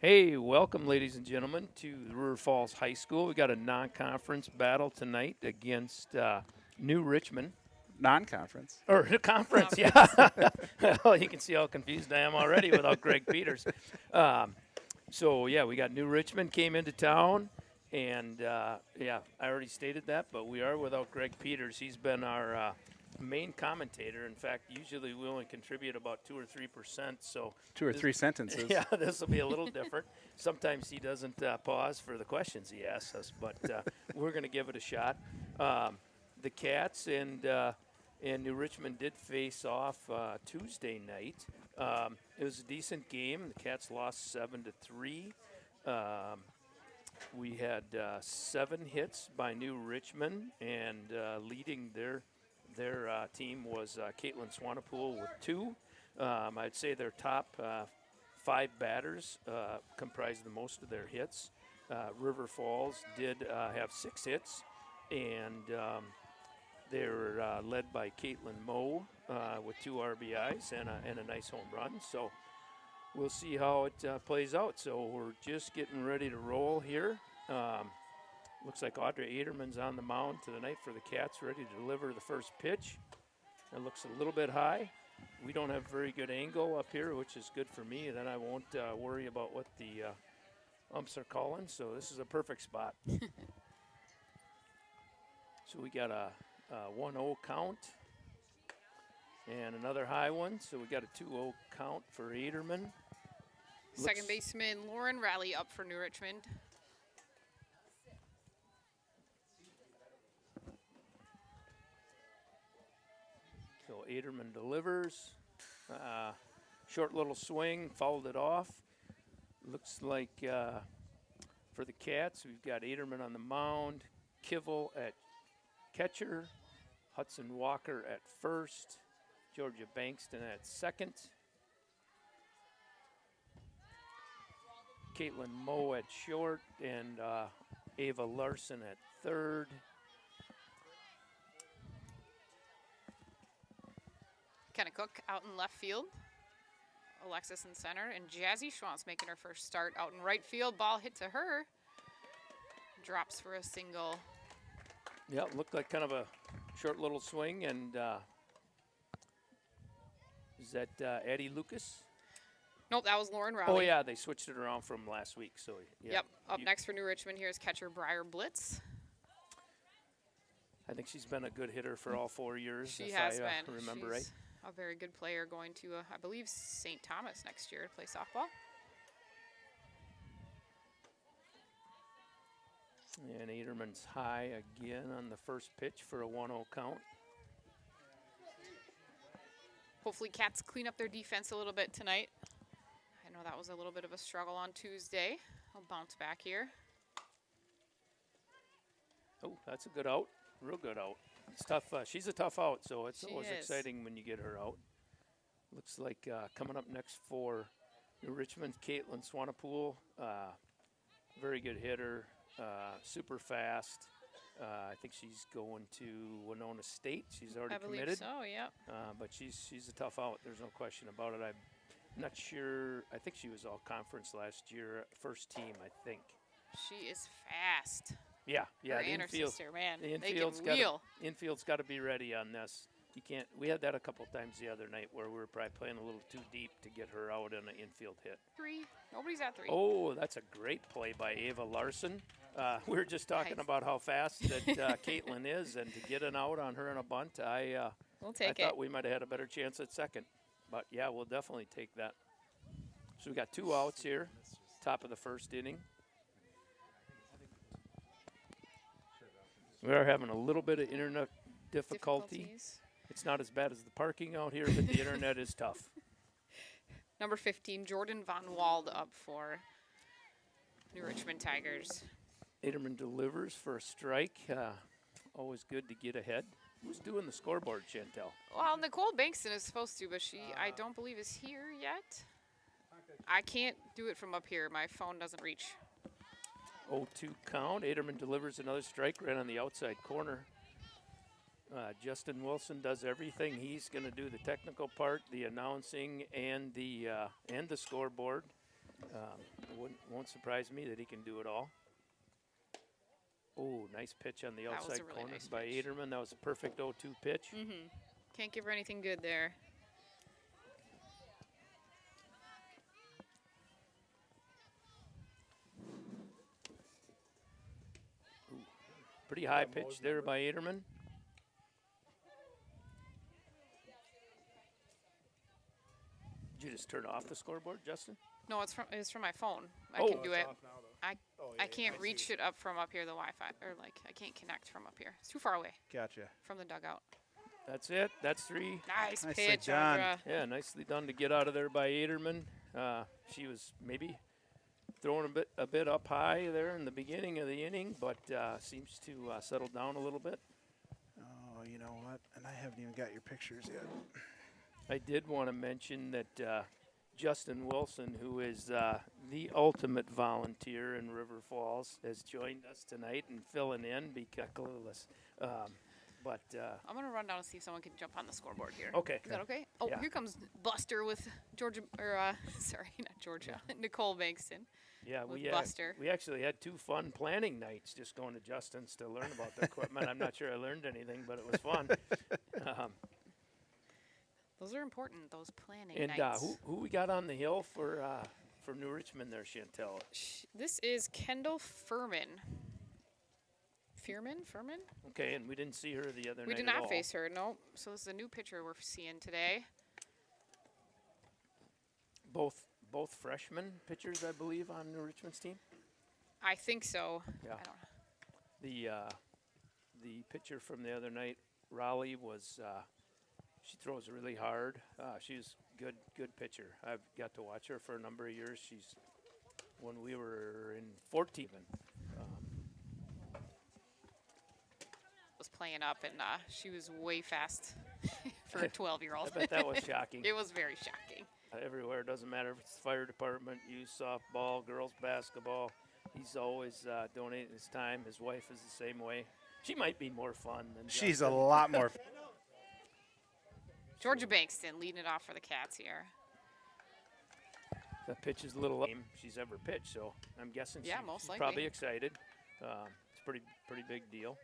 Hey, welcome, ladies and gentlemen, to River Falls High School. We got a non-conference battle tonight against New Richmond. Non-conference. Or conference, yeah. Well, you can see how confused I am already without Greg Peters. So, yeah, we got New Richmond came into town, and, yeah, I already stated that, but we are without Greg Peters. He's been our main commentator. In fact, usually we only contribute about 2 or 3%. So Two or three sentences. yeah, this will be a little different. Sometimes he doesn't pause for the questions he asks us, but we're going to give it a shot. The Cats and New Richmond did face off Tuesday night. It was a decent game. The Cats lost 7-3. We had 7 hits by New Richmond, and leading their team was Caitlin Swanepoel with 2. I'd say their top 5 batters comprised the most of their hits. River Falls did have 6 hits, and they were led by Caitlin Moe with 2 RBIs and a nice home run. So we'll see how it plays out. So we're just getting ready to roll here. Looks like Audrey Aderman's on the mound tonight for the Cats, ready to deliver the first pitch. It looks a little bit high. We don't have very good angle up here, which is good for me. Then I won't worry about what the umps are calling. So this is a perfect spot. So we got a 1-0 count and another high one. So we got a 2-0 count for Aderman. Second baseman Lauren Raleigh up for New Richmond. So Aderman delivers. Short little swing, fouled it off. Looks like for the Cats, we've got Aderman on the mound, Kivel at catcher, Hudson Walker at first, Georgia Bankston at second, Caitlin Moe at short, and Ava Larson at third. Kenna Cook out in left field. Alexis in center, and Jazzy Schwantz making her first start out in right field. Ball hit to her. Drops for a single. Yeah, it looked like kind of a short little swing, and is that Addie Lucas? Nope, that was Lauren Raleigh. Oh, yeah, they switched it around from last week. So yeah. Yep, up next for New Richmond here is catcher Briar Blitz. I think she's been a good hitter for all 4 years. She if has I been. remember She's right. a very good player, going to, I believe, St. Thomas next year to play softball. And Aderman's high again on the first pitch for a 1-0 count. Hopefully Cats clean up their defense a little bit tonight. I know that was a little bit of a struggle on Tuesday. I'll bounce back here. Oh, that's a good out. Real good out. It's tough. She's a tough out, so it's She always is. exciting when you get her out. Looks like coming up next for New Richmond, Caitlin Swanepoel. Very good hitter, super fast. I think she's going to Winona State. She's already I believe committed. so, yeah. But she's a tough out. There's no question about it. I'm not sure. I think she was all conference last year, first team, I think. She is fast. Yeah. Her The and her infield, sister, man. the They infield's can wheel. infield's got to be ready on this. You can't. We had that a couple times the other night where we were probably playing a little too deep to get her out on an infield hit. 3. Nobody's at 3. Oh, that's a great play by Ava Larson. We were just talking Nice. about how fast that Caitlin is, and to get an out on her in a bunt, We'll take I it. thought we might have had a better chance at second. But, yeah, we'll definitely take that. So we got 2 outs here, top of the first inning. We are having a little bit of internet difficulty. Difficulties. It's not as bad as the parking out here, but the internet is tough. Number 15, Jordan Von Wald up for New Richmond Tigers. Aderman delivers for a strike. Always good to get ahead. Who's doing the scoreboard, Chantel? Well, Nicole Bankston is supposed to, but she, I don't believe, is here yet. I can't do it from up here. My phone doesn't reach. 0-2 count. Aderman delivers another strike right on the outside corner. Justin Wilson does everything. He's going to do the technical part, the announcing, and the scoreboard. Won't surprise me that he can do it all. Oh, nice pitch on the That was outside a really corner nice by pitch. Aderman. That was a perfect 0-2 pitch. Can't give her anything good there. Pretty high pitch there by Aderman. Did you just turn off the scoreboard, Justin? No, it's from my phone. I Oh. can do it. Off now, though. I yeah, I can't reach it up from up here, the Wi-Fi, or like I can't connect from up here. It's too far away Gotcha. from the dugout. That's it. That's 3. Nice Nicely pitch, done. Audra. Yeah, nicely done to get out of there by Aderman. She was maybe throwing a bit up high there in the beginning of the inning, but seems to settle down a little bit. Oh, you know what? And I haven't even got your pictures yet. I did want to mention that Justin Wilson, who is the ultimate volunteer in River Falls, has joined us tonight and filling in because clueless. I'm gonna run down and see if someone can jump on the scoreboard here. Okay. Is that okay? Oh, Yeah. here comes Buster with Georgia, or sorry, not Georgia, Nicole Bankston. Yeah, with we Buster. we actually had 2 fun planning nights just going to Justin's to learn about the equipment. I'm not sure I learned anything, but it was fun. Those are important. Those planning And nights. who we got on the hill for New Richmond there, Chantel? This is Kendall Furman. Furman? Okay, and we didn't see her the other night We did at not all. face her. No. So this is a new pitcher we're seeing today. Both freshman pitchers, I believe, on New Richmond's team. I think so. Yeah. I don't know. The pitcher from the other night, Raleigh, was she throws really hard. She's good pitcher. I've got to watch her for a number of years. She's when we were in Fort Teeman. Was playing up, and she was way fast for a 12-year-old. I bet that was shocking. It was very shocking. Everywhere, it doesn't matter if it's the fire department, youth softball, girls basketball. He's always donating his time. His wife is the same way. She might be more fun than She's a Justin. lot more. Georgia Bankston leading it off for the Cats here. The pitch is a little game she's ever pitched, so I'm guessing Yeah, she's most likely. probably excited. It's a pretty big deal.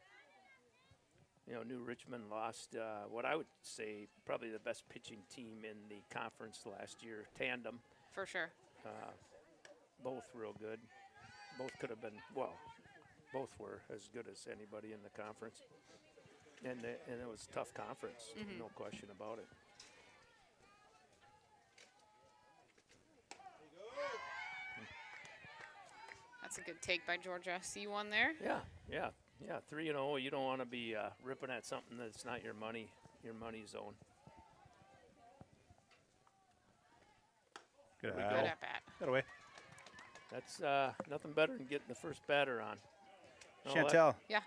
You know, New Richmond lost what I would say probably the best pitching team in the conference last year, tandem. For sure. Both real good. Both could have been, well, both were as good as anybody in the conference. And it was a tough conference, no question about it. That's a good take by Georgia. See one there? Yeah. 3-0. You don't want to be ripping at something that's not your money zone. Good Good eye. at bat. That away. That's nothing better than getting the first batter on. Oh, Chantel, Yeah.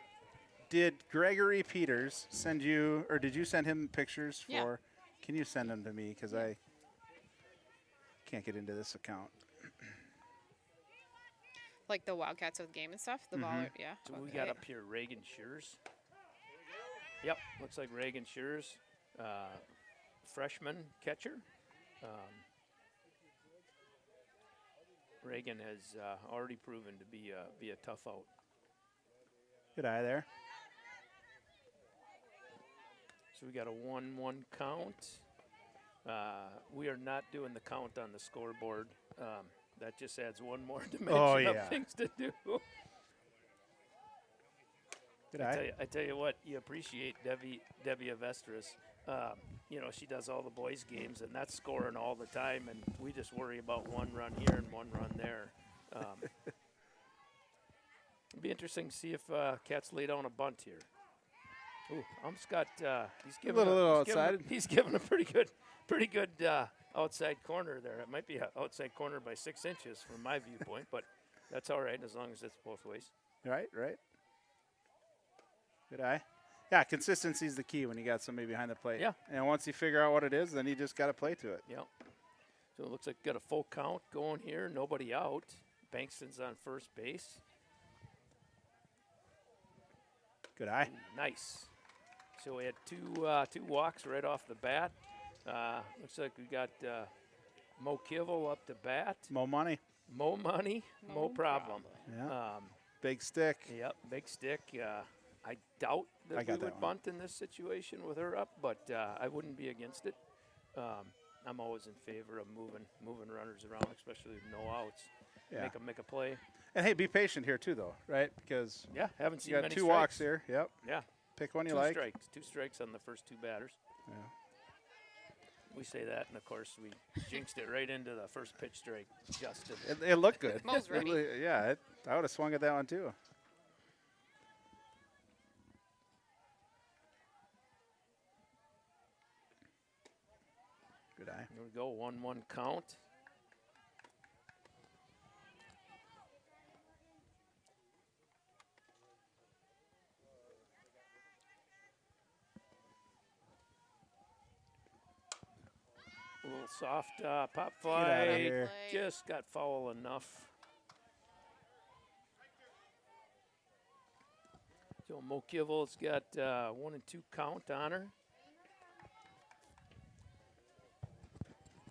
did Gregory Peters send you, or did you send him pictures for? Yeah. Can you send them to me? Because I can't get into this account. Like the Wildcats with game and stuff. The ball, yeah. So we okay. got up here Reagan Shears. Yep, looks like Reagan Shears, freshman catcher. Reagan has already proven to be a tough out. Good eye there. So we got a 1-1 count. We are not doing the count on the scoreboard. That just adds one more dimension yeah. of things to do. Good eye. I tell you what, you appreciate Debbie Avestris. You know, she does all the boys' games, and that's scoring all the time, and we just worry about one run here and one run there. It'll be interesting to see if Cats lay down a bunt here. Ooh, Umscott, he's giving outside. He's giving a pretty good outside corner there. It might be an outside corner by 6 inches from my viewpoint, but that's all right as long as it's both ways. Right. Good eye. Yeah, consistency is the key when you got somebody behind the plate. Yeah. And once you figure out what it is, then you just got to play to it. Yep. So it looks like got a full count going here. Nobody out. Bankston's on first base. Good eye. Nice. So we had two walks right off the bat. Looks like we got Mo Kivel up to bat. Mo money. Mo money, Mo problem. Yeah. Big stick. Yep, big stick. I doubt I that got we that would one. bunt in this situation with her up, but I wouldn't be against it. I'm always in favor of moving runners around, especially with no outs. Yeah. Make a play. And hey, be patient here too, though, right? Because Yeah, haven't seen you got many two strikes. walks here. Yep. Yeah, Pick one you two like. strikes. 2 strikes on the first 2 batters. Yeah. We say that, and of course we jinxed it right into the first pitch strike. Justin. It looked good. Mo's ready. Yeah, I would have swung at that one too. Good eye. Here we go, 1-1 count. A little soft pop outta fly. here. Just got foul enough. So Mo Kivel's got 1 and 2 count on her.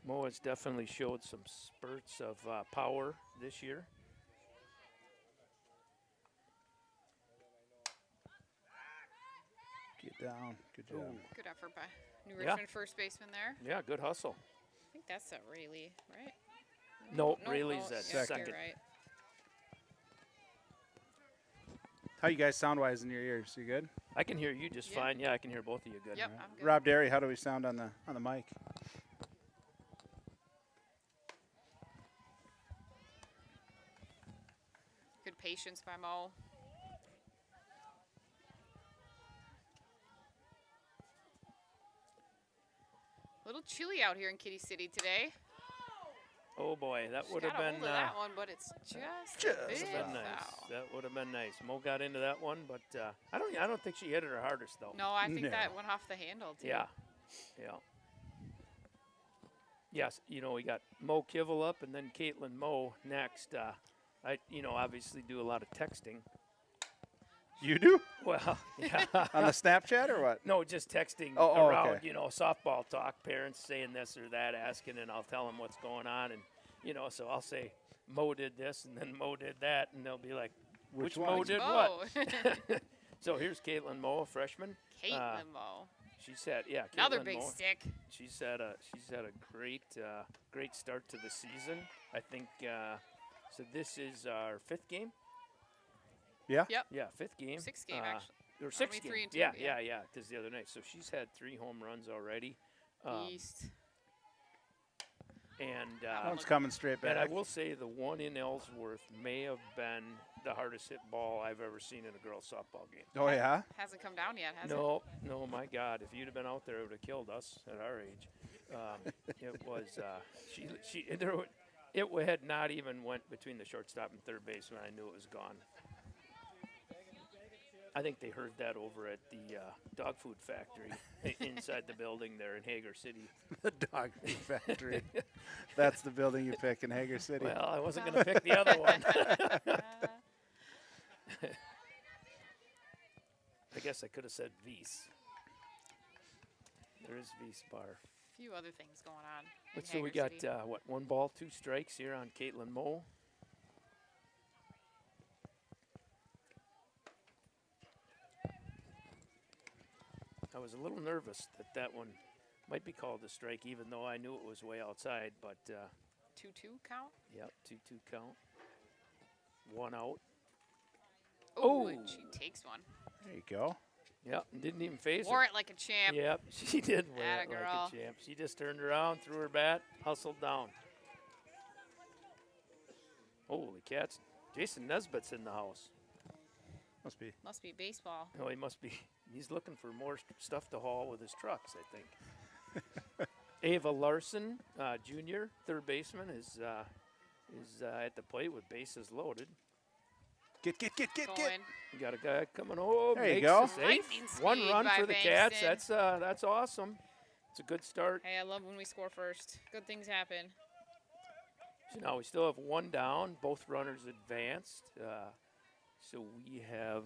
Mo has definitely showed some spurts of power this year. Get down. Good job. Ooh. Good effort by New Yeah. Richmond first baseman there. Yeah, good hustle. I think that's Rayleigh, right? No, Rayleigh's at yeah, second. You're right. How you guys sound wise in your ears? You good? I can hear you just Yeah. fine. Yeah, I can hear both of you good. Yep, I'm good. Rob Derry, how do we sound on the mic? Good patience by Mo. A little chilly out here in Kitty City today. Oh boy, that She would have got a been hold of that one, but it's just a Just bit been nice. foul. That would have been nice. Mo got into that one, but I don't think she hit it her hardest though. No, I think No. that went off the handle too. Yeah, yeah. Yes, we got Mo Kivel up, and then Caitlin Mo next. I obviously do a lot of texting. You do? Well, yeah. On the Snapchat or what? No, just texting Oh, around, okay. softball talk, parents saying this or that, asking, and I'll tell them what's going on. And, so I'll say, Mo did this, and then Mo did that, and they'll be like, which Mo one? did Mo. what? So here's Caitlin Mo, a freshman. Caitlin Mo. She's had, Another Caitlin big Mo, stick. She's had a great start to the season. I think, so this is our 5th game? Yeah? Yep. Yeah, 5th game. 6th game, actually. Or Or 6th maybe game. 3 and 2, Yeah, yeah. because the other night. So she's had 3 home runs already. East. And That one's coming straight and I back. will say the one in Ellsworth may have been the hardest hit ball I've ever seen in a girls softball game. Oh, yeah? Hasn't come down yet, has it? No, my God! If you'd have been out there, it would have killed us at our age. It was it had not even went between the shortstop and third baseman. I knew it was gone. I think they heard that over at the dog food factory inside the building there in Hager City. The dog food factory. That's the building you pick in Hager City. Well, I wasn't going to pick the other one. I guess I could have said Wies. There is Wies Bar. A few other things going on. in So we Hager got, City. 1 ball, 2 strikes here on Caitlin Mo. I was a little nervous that one might be called a strike, even though I knew it was way outside. But 2-2 count. yep, 2-2 count. 1 out. Oh, Oh. she takes one. There you go. Yep, and didn't even phase Wore her. it like a champ. Yep, she did wear it Atta like girl. a champ. She just turned around, threw her bat, hustled down. Holy cats! Jason Nesbitt's in the house. Must be. Must be baseball. Oh, he must be. He's looking for more stuff to haul with his trucks, I think. Ava Larson, Jr., third baseman, is at the plate with bases loaded. Get. Going. You got a guy coming home. There you makes go. the save. Lightning 1 speed run by for the Cats. Bankston. That's awesome. It's a good start. Hey, I love when we score first. Good things happen. So now we still have 1 down. Both runners advanced. So we have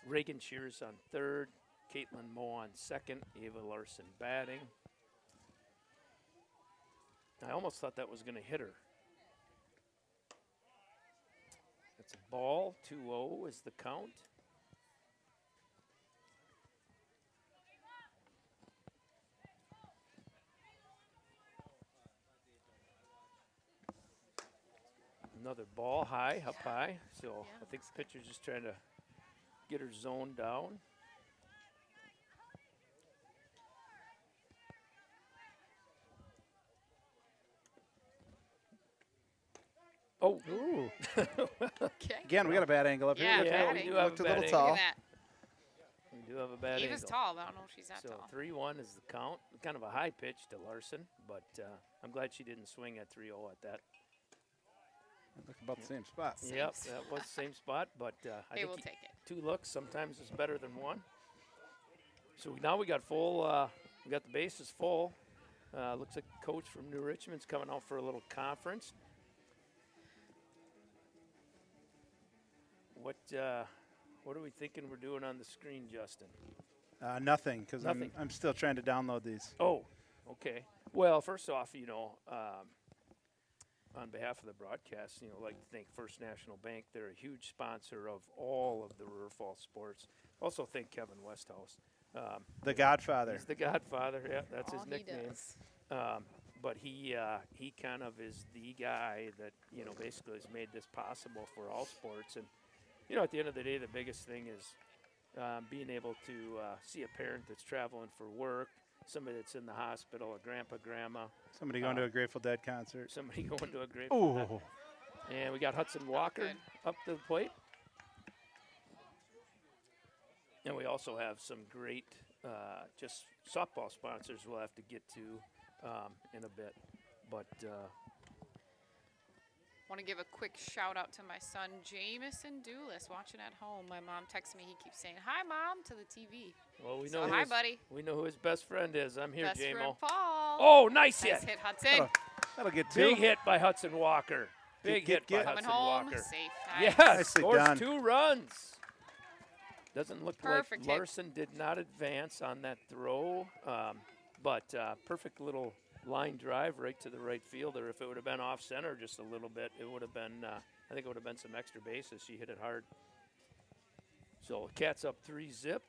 Reagan Shears on third, Caitlin Mo on second, Ava Larson batting. I almost thought that was going to hit her. That's a ball. 2-0 is the count. Another ball high, up high. So Yeah, I think the pitcher's just trying to get her zone down. Oh, Ooh. Okay. Again, we got a bad angle up Yeah, here. yeah, bad we do angle. have Looked a a bad little angle. Look tall. at that. We do have a bad Eva's angle. tall, but I don't know if she's that So tall. 3-1 is the count. Kind of a high pitch to Larson, but I'm glad she didn't swing at 3-0 at that. Look about the same spot. Same Yep, spot. that was the same spot, but I They think will take it. 2 looks sometimes is better than 1. So now we got full. We got the bases full. Looks like the coach from New Richmond's coming out for a little conference. What are we thinking we're doing on the screen, Justin? Nothing, because Nothing. I'm still trying to download these. Oh, okay. Well, first off, on behalf of the broadcast, I'd like to thank First National Bank. They're a huge sponsor of all of the River Falls sports. Also thank Kevin Westhouse. The Godfather. He's the Godfather. Yeah, that's All his he nickname. does. But he kind of is the guy that basically has made this possible for all sports. And at the end of the day, the biggest thing is being able to see a parent that's traveling for work, somebody that's in the hospital, a grandpa, grandma, Somebody going to a Grateful Dead concert. somebody going to a great. Ooh. And we got Hudson Walker good. up to the plate. And we also have some great just softball sponsors we'll have to get to in a bit. But Want to give a quick shout out to my son Jamison Doolis watching at home. My mom texted me. He keeps saying, "Hi, Mom," to the TV. well, we So know hi, his, buddy. we know who his best friend is. I'm here, Best friend J-Mo. Paul. Oh, nice Nice hit. hit, Hudson. That'll get two. Big hit by Hudson Walker. Big Get, hit by get. Coming Hudson home Walker. safe. Yes, Nice. Nicely scores done. 2 runs. Doesn't look Perfect like hit. Larson did not advance on that throw, but perfect little line drive right to the right fielder. If it would have been off center just a little bit, it would have been, I think it would have been some extra bases. She hit it hard. So Cats up 3-0,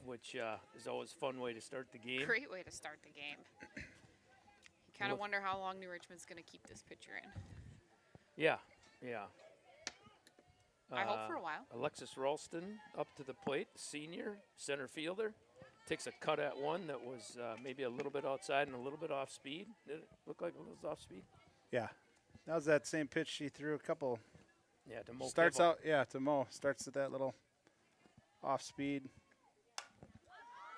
which is always a fun way to start the game. Great way to start the game. You kind of Look- wonder how long New Richmond's going to keep this pitcher in. Yeah. I hope for a while. Alexis Ralston up to the plate, senior center fielder. Takes a cut at one that was maybe a little bit outside and a little bit off speed. Did it look like it was off speed? Yeah. That was that same pitch she threw a couple. Yeah, to Mo Starts Kibble. out, yeah, to Mo. Starts at that little off speed.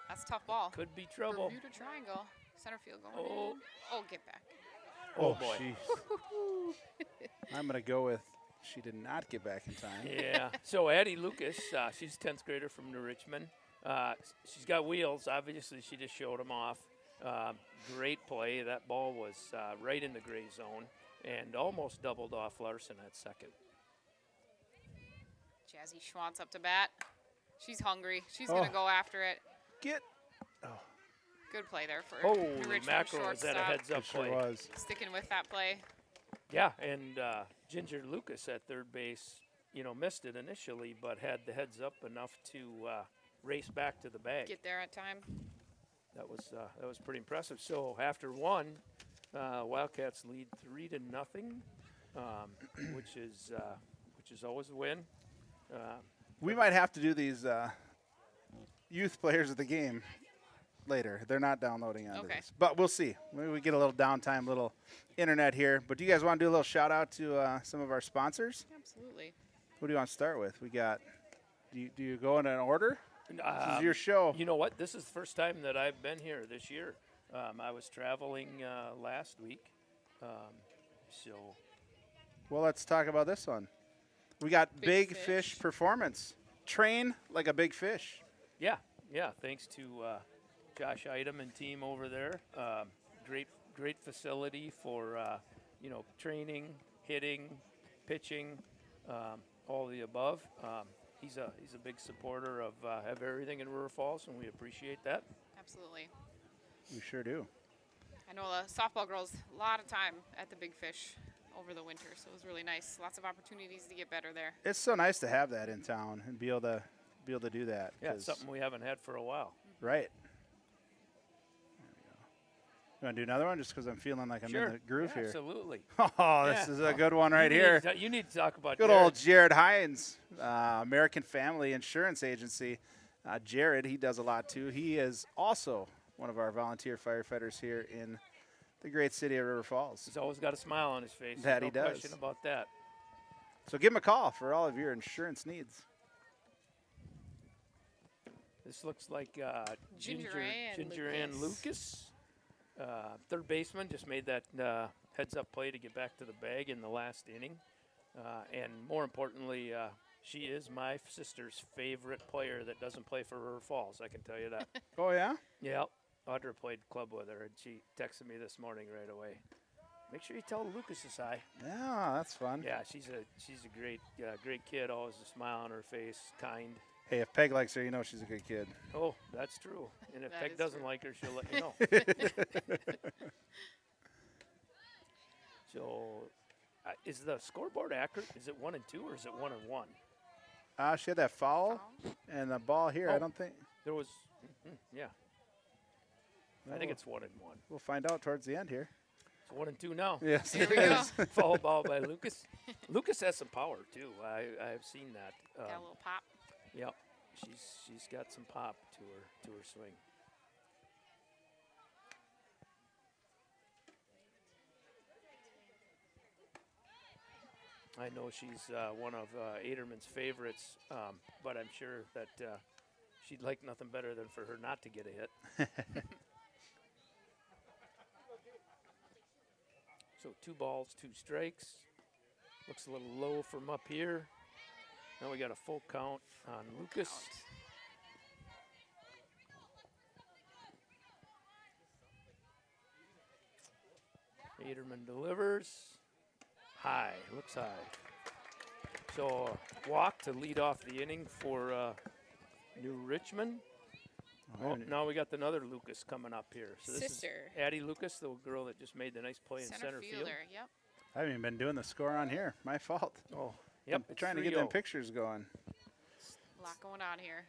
That's a tough ball. Could be trouble. Bermuda Triangle. Center field going Oh. in. Oh, get back. Oh, boy. jeez. I'm going to go with she did not get back in time. Yeah. So Addie Lucas, she's a 10th grader from New Richmond. She's got wheels. Obviously, she just showed them off. Great play. That ball was right in the gray zone and almost doubled off Larson at second. Jazzy Schwantz up to bat. She's hungry. She's going to Oh. go after it. Get. Good play there for Holy New Richmond mackerel, was that a shortstop. heads-up It sure play? was. Sticking with that play. Yeah, and Ginger Lucas at third base, missed it initially, but had the heads up enough to race back to the bag. Get there at time. That was pretty impressive. So after one, Wildcats lead 3-0, which is always a win. We might have to do these youth players of the game later. They're not downloading on Okay. this. But we'll see. Maybe we get a little downtime, little internet here. But do you guys want to do a little shout out to some of our sponsors? Absolutely. Who do you want to start with? We got, do you go in an order? This is your Um, show. You know what? This is the first time that I've been here this year. I was traveling last week. So Well, let's talk about this one. We got Big Big Fish. Fish Performance. Train like a big fish. yeah, thanks to Josh Item and team over there. Great facility for training, hitting, pitching, all the above. He's a big supporter of everything in River Falls, and we appreciate that. Absolutely. We sure do. I know the softball girls a lot of time at the Big Fish. over the winter, so it was really nice. Lots of opportunities to get better there. It's so nice to have that in town and be able to do that. Yeah, it's something we haven't had for a while. Right. You want to do another one just because I'm feeling like I'm Sure. in the groove here? Absolutely. Oh, this is a good one right here. You need to talk about Good Jared. old Jared Hines, American Family Insurance Agency. Jared, he does a lot too. He is also one of our volunteer firefighters here in the great city of River Falls. He's always got a smile on his face. That no he does. question about that. So give him a call for all of your insurance needs. This looks like Ginger Ann Lucas. Third baseman just made that heads-up play to get back to the bag in the last inning. And more importantly, she is my sister's favorite player that doesn't play for River Falls, I can tell you that. Oh, yeah? Yeah, Audra played club with her, and she texted me this morning right away. Make sure you tell Lucas this hi. Yeah, that's fun. Yeah, she's a great kid, always a smile on her face, kind. Hey, if Peg likes her, you know she's a good kid. Oh, that's true. And if That Peg is doesn't true. like her, she'll let you know. So, is the scoreboard accurate? Is it 1 and 2 or is it 1 and 1? She had that foul Foul. and the ball here. I Oh. don't think. There was, yeah. I think Oh. it's 1 and 1. We'll find out towards the end here. It's 1 and 2 now. Yes, There it we go. is. Foul ball by Lucas. Lucas has some power too. I've seen that. Got a little pop. Yep, she's got some pop to her swing. I know she's one of Aderman's favorites, but I'm sure that she'd like nothing better than for her not to get a hit. So 2 balls, 2 strikes. Looks a little low from up here. Now we got a full count on Lucas. Aderman delivers. High, looks high. So walk to lead off the inning for New Richmond. Oh, now we got another Lucas coming up here. So this Sister. is Addie Lucas, the girl that just made the nice play in center field. fielder. Yep. I haven't even been doing the score on here. My fault. Oh, yep. I'm it's trying to get them 3-0. pictures going. A lot going on here.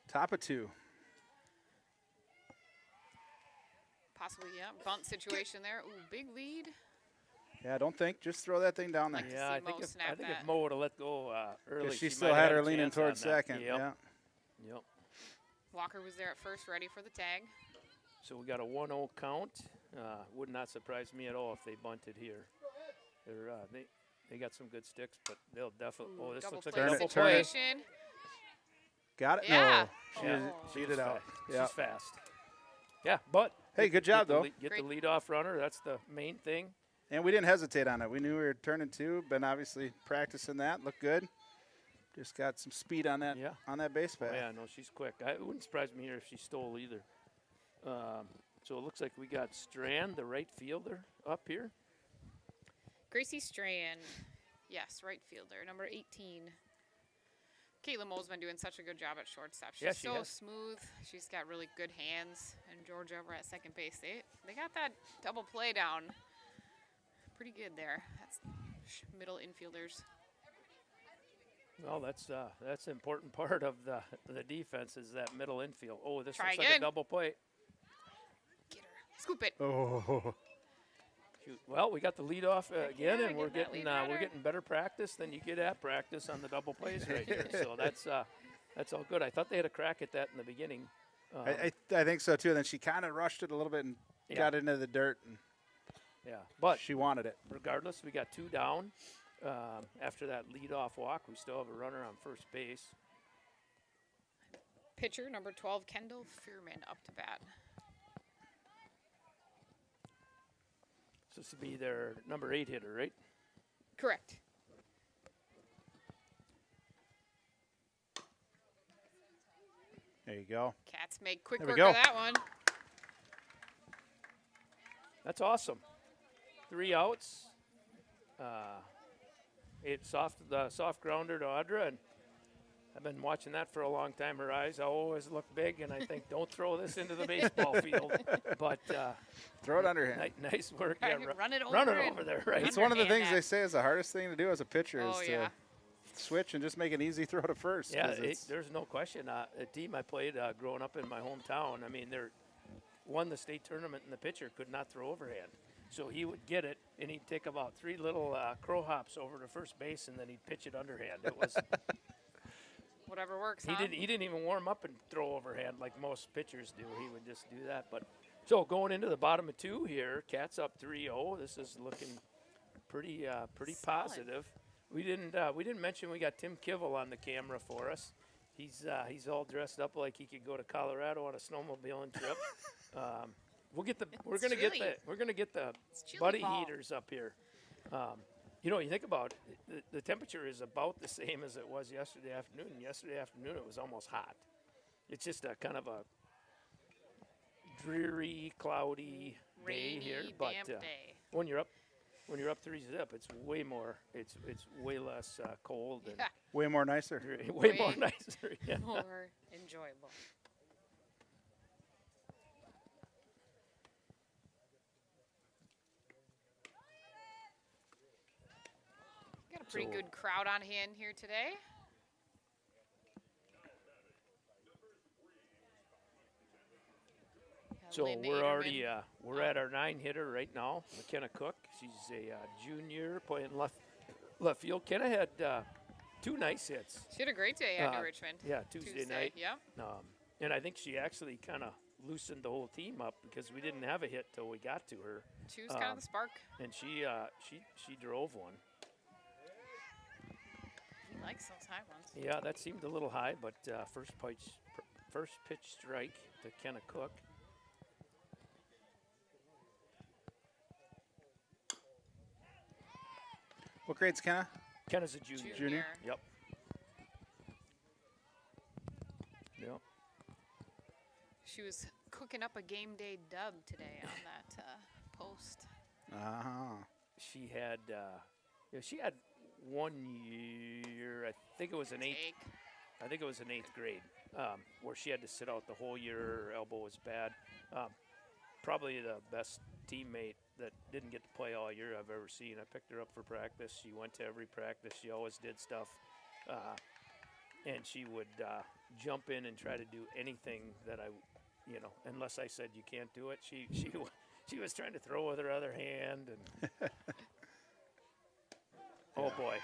Top of 2. Possibly, yeah. Bunt situation there. Ooh, big lead. Yeah, don't think. Just throw that thing down there. Like to Yeah, see I think Mo if snap that. Mo would have let go early, Because she might still have had a her leaning chance on towards that. second. Yep. Yeah. Yep. Walker was there at first, ready for the tag. So we got a 1-0 count. Would not surprise me at all if they bunted here. They're they got some good sticks, but they'll definitely. Ooh, Oh, this double looks like play a Turn double it, turn it. play. situation. Got it? Yeah. No. She Yeah. beat it out. Yeah. She's fast. Yeah, but Hey, good job, though. Get the Great. leadoff runner. That's the main thing. And we didn't hesitate on it. We knew we were turning 2. Been obviously practicing that. Looked good. Just got some speed on that Yeah. on that base Oh, path. yeah, no, she's quick. It wouldn't surprise me here if she stole either. So it looks like we got Strand, the right fielder, up here. Gracie Strand. Yes, right fielder, number 18. Caitlin Moe's been doing such a good job at shortstop. She's Yeah, she so has. smooth. She's got really good hands. And Georgia over at second base. They got that double play down pretty good there. That's middle infielders. Well, that's an important part of the defense is that middle infield. Oh, this Try looks like again. a double play. Get her. Scoop it. Oh. Shoot. Well, we got the lead off again, Yeah, and we're get that getting lead we're getting better practice than you get at practice on the double plays right here. So that's all good. I thought they had a crack at that in the beginning. I think so, too. And then she kind of rushed it a little bit and Yeah. got into the dirt. And Yeah, but she wanted it. regardless, we got 2 down. After that lead-off walk, we still have a runner on first base. Pitcher number 12, Kendall Fearman, up to bat. So this would be their number 8 hitter, right? Correct. There you go. Cats make quick There we work go. of that one. That's awesome. 3 outs. It's the soft grounder to Audra, and I've been watching that for a long time. Her eyes always look big, and I think, don't throw this into the baseball field. But Throw it underhand. nice work. Right, Yeah, run it run over it and over there, right? It's one of the underhand things that. they say is the hardest thing to do as a pitcher Oh, is yeah. to switch and just make an easy throw to first. Yeah, 'cause it's- there's no question. A team I played growing up in my hometown, I mean, they won the state tournament, and the pitcher could not throw overhand. So he would get it, and he'd take about 3 little crow hops over to first base, and then he'd pitch it underhand. It was Whatever works, he huh? didn't even warm up and throw overhand like most pitchers do. He would just do that. But so going into the bottom of 2 here, Cats up 3-0. This is looking pretty Solid. positive. We didn't mention we got Tim Kivel on the camera for us. He's all dressed up like he could go to Colorado on a snowmobiling trip. We're gonna get the It's chilly buddy fall. heaters up here. You think about it, the temperature is about the same as it was yesterday afternoon. Yesterday afternoon it was almost hot. It's just a kind of a dreary, cloudy Rainy, day here. But damp day. when you're up 3-zip, it's way more. It's way less cold and Yeah, way more nicer. way more Way nicer. Yeah. more enjoyable. Got a pretty So- good crowd on hand here today. Got So Lynn we're already Aderman. we're at our 9-hitter right now. McKenna Cook, she's a junior playing left field. Kenna had 2 nice hits. She had a great day at New uh, Richmond. Yeah, Tuesday night. Yep. And I think she actually kind of loosened the whole team up because we didn't have a hit till we got to her, She was kind of Um, the spark. and she drove one. He likes those high ones. Yeah, that seemed a little high, but first pitch strike to Kenna Cook. What grade's Kenna? Kenna's a junior. Junior? Yep. Yep. She was cooking up a game day dub today on that post. She had she had 1 year. I think it was an 8th. Take. I think it was in 8th grade, where she had to sit out the whole year. Her elbow was bad. Probably the best teammate that didn't get to play all year I've ever seen. I picked her up for practice. She went to every practice. She always did stuff. And she would jump in and try to do anything that unless I said you can't do it. She was trying to throw with her other hand. And oh, boy.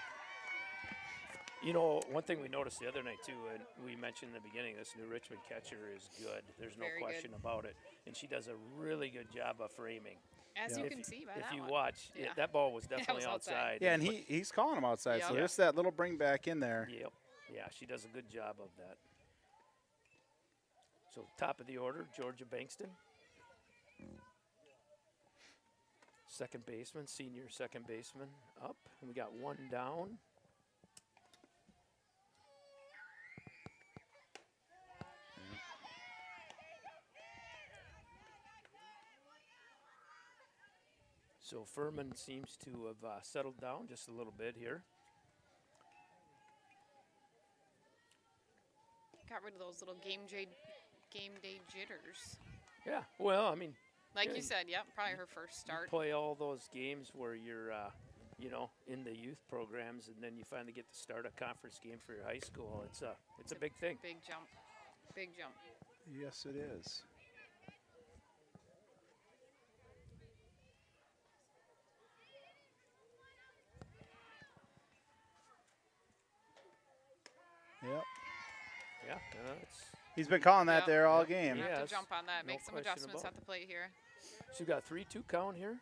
One thing we noticed the other night, too, and we mentioned in the beginning, this New Richmond catcher is good. There's no Very good. question about it. And she does a really good job of framing. As Yeah. you If can you- see by If that you one. watch, Yeah. that ball was That definitely was outside. outside. Yeah, and he's calling him outside, so Yeah. just that little bring back in there. Yep. Yeah, she does a good job of that. So top of the order, Georgia Bankston. Second baseman, senior second baseman up. And we got 1 down. So Furman seems to have settled down just a little bit here. Got rid of those little game day jitters. Yeah, well, I mean, Like Yeah. you said, yep, probably her first start. play all those games where you're, in the youth programs, and then you finally get to start a conference game for your high school. It's a big thing. Big jump. Big jump. Yes, it is. Yep. Yeah, it's. He's been calling that Yep. there all Yep. game. You Yeah. have Yes, to jump on that. no Make some question adjustments about at the plate here. So you got 3-2 count here.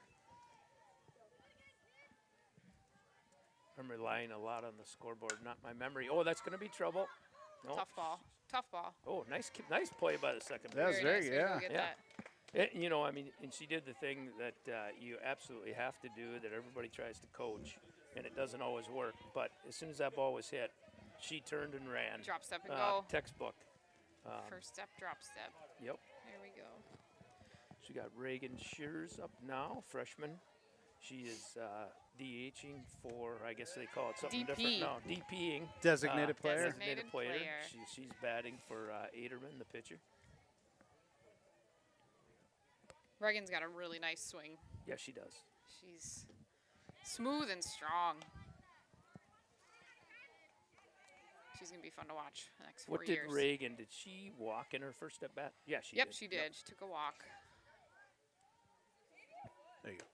I'm relying a lot on the scoreboard, not my memory. Oh, that's going to be trouble. No. Tough ball. Tough ball. Oh, nice play by the second That was baseman. very nice. good, Way to go yeah. get Yeah. that. And she did the thing that you absolutely have to do, that everybody tries to coach, and it doesn't always work. But as soon as that ball was hit, she turned and ran. Drop step and go. Textbook. First step, drop step. Yep. There we go. So you got Reagan Shears up now, freshman. She is DHing for, I guess they call it something DP. different now. DPing. Designated player. Designated player. She's batting for Aderman, the pitcher. Reagan's got a really nice swing. Yeah, she does. She's smooth and strong. She's going to be fun to watch the next 4 What years. did Reagan, did she walk in her first at bat? Yeah, she Yep, did. she did. She took a walk. There you go.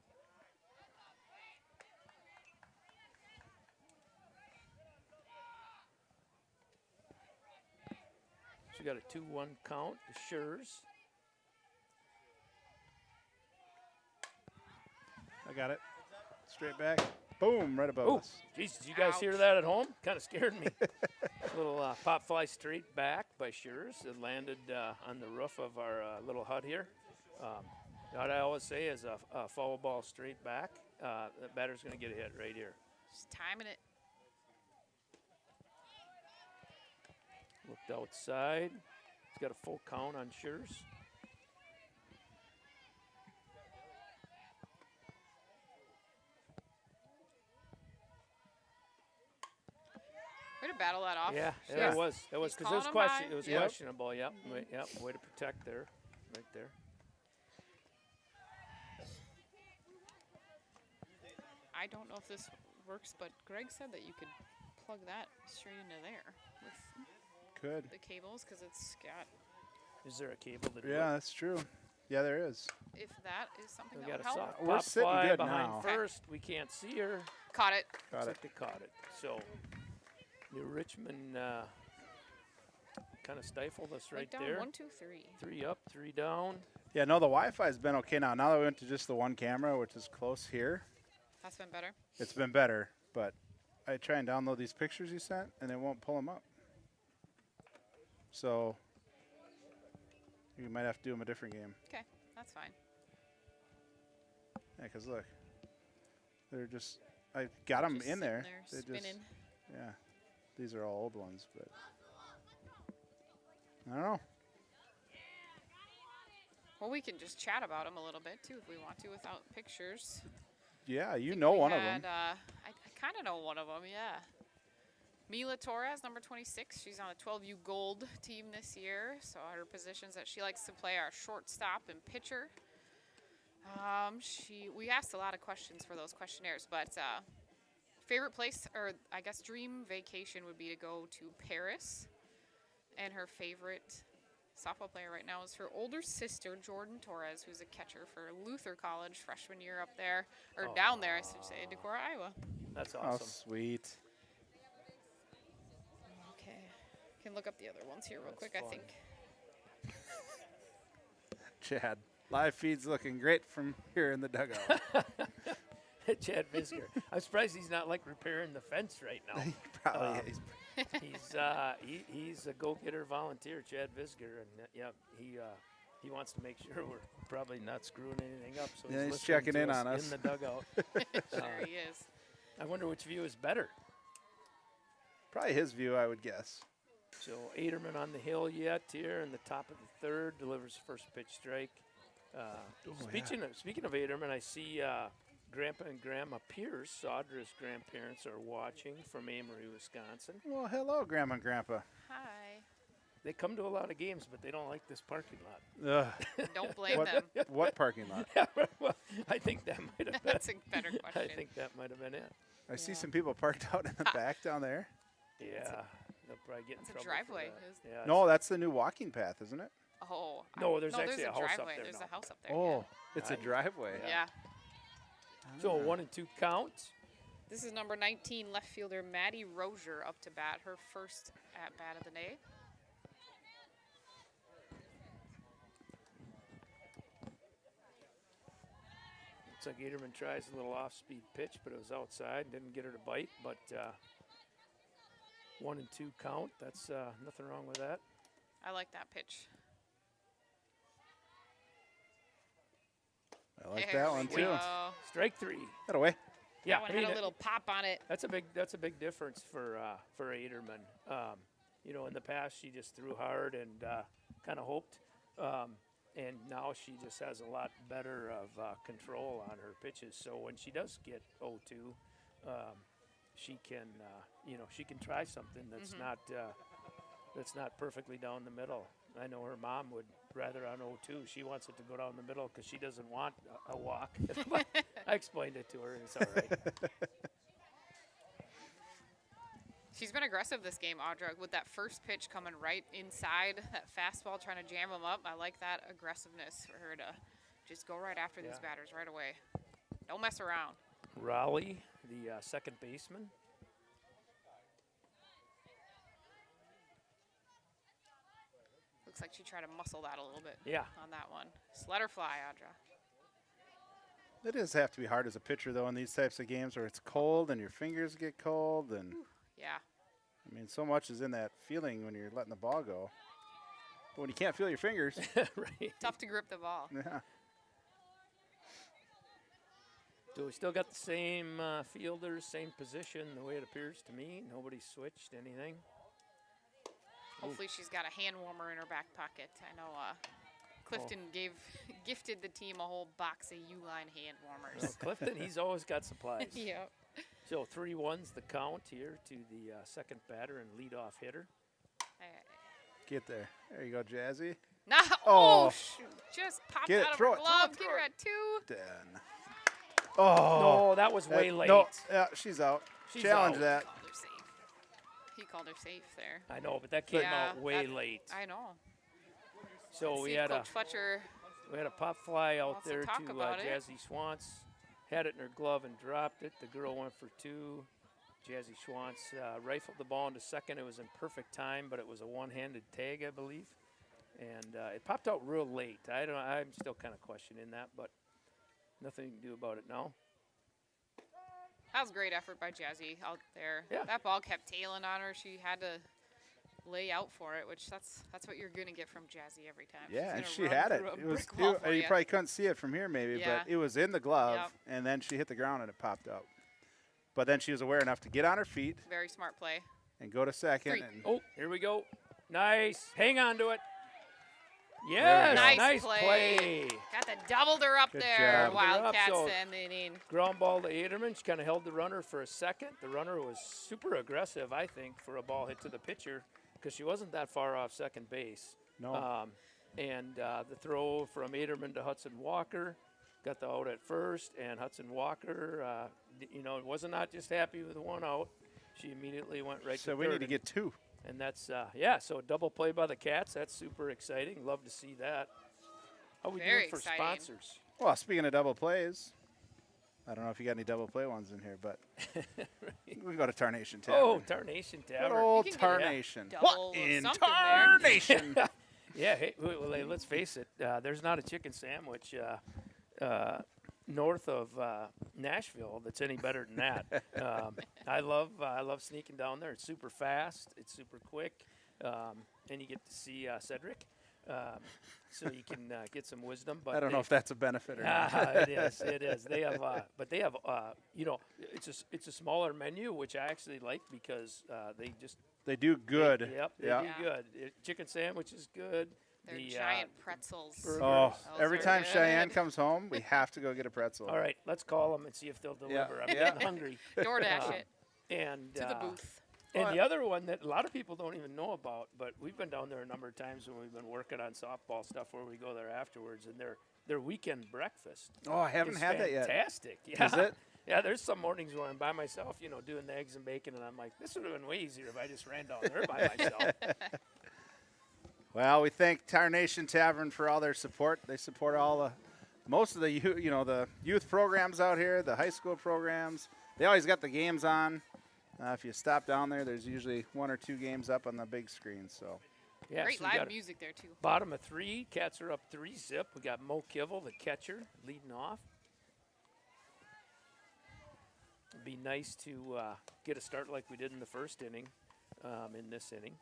She got a 2-1 count to Schurz. I got it. Straight back. Boom, right above Oh, us. geez, did you guys hear Ouch. that at home? Kind of scared me. Little pop fly straight back by Schurz. It landed on the roof of our little hut here. What I always say is a foul ball straight back. The batter's going to get a hit right here. Just timing it. Looked outside. He's got a full count on Schurz. Way to battle that off. Yeah, She's- it was. It was he's because it was calling 'em high. It was Yep. questionable. Yep. Yep. Way to protect there, right there. I don't know if this works, but Greg said that you could plug that straight into there with Good. the cables because it's got, Is there a cable to do Yeah, it? that's true. Yeah, there is. if that is something We that got would a help. soft We're pop sitting fly good behind now. first. We can't see her. Caught it. Got Looks it. like they caught it. So New Richmond kind of stifled us right Right down, there. 1, 2, 3. 3 up, 3 down. Yeah, no, the Wi-Fi's been okay now. Now that we went to just the one camera, which is close here, That's been better. it's been better. But I try and download these pictures you sent, and it won't pull them up. So you might have to do them a different game. Okay, that's fine. Yeah, because look, they're just, I got them Just in sitting there. there They spinning. yeah, these are all old ones, but I don't know. Well, we can just chat about them a little bit too if we want to without pictures. Yeah, you think know we one of had, them. I kind of know one of them, yeah. Mila Torres, number 26. She's on the 12U Gold team this year. So her positions that she likes to play are shortstop and pitcher. We asked a lot of questions for those questionnaires, but favorite place, or I guess dream vacation would be to go to Paris. And her favorite softball player right now is her older sister, Jordan Torres, who's a catcher for Luther College, freshman year up there, or down there, I should say, in Decorah, Iowa. That's Oh, awesome. sweet. Okay, can look up the other ones here real That's quick, I fun. think. Chad, live feed's looking great from here in the dugout. Chad Visker. I'm surprised he's not like repairing the fence right now. He probably is. He's a go-getter volunteer, Chad Visker, and he wants to make sure we're probably not screwing anything up. So Yeah, he's listening checking to in on us. in the dugout. Sure he is. I wonder which view is better. Probably his view, I would guess. So Aderman on the hill yet here in the top of the third, delivers first pitch strike. Speaking of Aderman, I see Grandpa and Grandma Pierce, Audra's grandparents, are watching from Amory, Wisconsin. Well, hello, Grandma and Grandpa. Hi. They come to a lot of games, but they don't like this parking lot. Ugh. Don't blame What, them. what parking lot? Well, I think that might have been. That's a better I question. think that might have been it. I see Yeah. some people parked out in the back down there. Yeah, they'll probably get in It's a trouble. driveway. For that. Is- Yeah, No, that's the new walking path, isn't it? Oh. No, there's actually a a house up driveway. there There's now. a house up there. Oh, it's a Right. driveway. Yeah. So 1 and 2 count. This is number 19 left fielder Maddie Rozier up to bat, her first at bat of the day. Looks like Aderman tries a little off-speed pitch, but it was outside. Didn't get her to bite, but 1 and 2 count. That's nothing wrong with that. I like that pitch. I like There that we one, go. too. Strike 3. That away. Yeah, That one had a little pop on it. That's a big difference for Aderman. In the past she just threw hard and kind of hoped. and now she just has a lot better of control on her pitches. So when she does get 0-2, she can, she can try something that's not perfectly down the middle. I know her mom would rather on 0-2. She wants it to go down the middle because she doesn't want a walk. I explained it to her, and it's all right. She's been aggressive this game, Audra, with that first pitch coming right inside, that fastball trying to jam them up. I like that aggressiveness for her to just go right after these batters right away. Don't mess around. Raleigh, the second baseman. Looks like she tried to muscle that a little bit on that one. Just let her fly, Audra. It does have to be hard as a pitcher, though, in these types of games where it's cold and your fingers get cold. And yeah. I mean, so much is in that feeling when you're letting the ball go. But when you can't feel your fingers. Right. Tough to grip the ball. Yeah. So we still got the same fielders, same position, the way it appears to me. Nobody switched anything. Hopefully she's got a hand warmer in her back pocket. I know Clifton gifted the team a whole box of U-line hand warmers. Well, Clifton, he's always got supplies. Yep. So 3-1's the count here to the second batter and leadoff hitter. Get there. There you go, Jazzy. No. Oh. Shoot. Just popped Get it, out of throw her it, glove. throw Get her it. at 2. Done. Oh. No, that was way late. No, yeah, she's out. She's Challenge out. that. Called her safe. He called her safe there. I know, but that came Yeah, out way that- late. I know. So Let's we see had if a Coach Fletcher. pop fly out wants to there talk to about it. Jazzy Schwantz. Had it in her glove and dropped it. The girl went for 2. Jazzy Schwantz rifled the ball into second. It was in perfect time, but it was a one-handed tag, I believe. And it popped out real late. I'm still kind of questioning that, but nothing you can do about it now. That was a great effort by Jazzy out there. Yeah. That ball kept tailing on her. She had to lay out for it, which that's what you're gonna get from Jazzy every time. Yeah, and She's she gonna run had it. through a It was. brick wall for You ya. probably couldn't see it from here, maybe, Yeah. but it was in the glove, Yep. and then she hit the ground and it popped out. But then she was aware enough to get on her feet Very smart play. and go to second. 3. And Oh, here we go. Nice. Hang on to it. Yes, Nice nice play. play. Got the doubled her up Good there. job. Wildcats So- and the inning. Ground ball to Aderman. She kind of held the runner for a second. The runner was super aggressive, I think, for a ball hit to the pitcher because she wasn't that far off second base. No. And the throw from Aderman to Hudson Walker got the out at first, and Hudson Walker, wasn't not just happy with the one out. She immediately went right so to we third. need to get 2. And that's, so a double play by the Cats. That's super exciting. Love to see that. How we Very doing for exciting. sponsors? Well, speaking of double plays, I don't know if you got any double play ones in here, but we can go to Tarnation Tavern. Oh, Tarnation Good Tavern. old You can get a Tarnation. double What of in something there. Tarnation? Yeah, hey, let's face it. There's not a chicken sandwich north of Nashville that's any better than that. I love sneaking down there. It's super fast. It's super quick, and you get to see Cedric, so you can get some wisdom. But I don't know if that's a benefit or not. it is. It is. They have, but they have, it's a smaller menu, which I actually like because they just They do good. They Yeah. do good. Chicken sandwich is good. They're The, giant pretzels. burger. Oh, Those every are time good. Cheyenne comes home, we have to go get a pretzel. All right, let's call them and see if they'll deliver. I'm Yeah. getting hungry. DoorDash it And to the booth. And the other one that a lot of people don't even know about, but we've been down there a number of times when we've been working on softball stuff where we go there afterwards, and their weekend breakfast. Oh, I haven't is had that yet. Fantastic. Yeah. Is it? Yeah, there's some mornings where I'm by myself, doing the eggs and bacon, and I'm like, this would have been way easier if I just ran down there by myself. Well, we thank Tarnation Tavern for all their support. They support most of the the youth programs out here, the high school programs. They always got the games on. If you stop down there, there's usually 1 or 2 games up on the big screen. So Yeah, Great so we got live a music there, too. bottom of 3. Cats are up 3-zip. We got Mo Kivel, the catcher, leading off. It'd be nice to get a start like we did in the first inning, in this inning.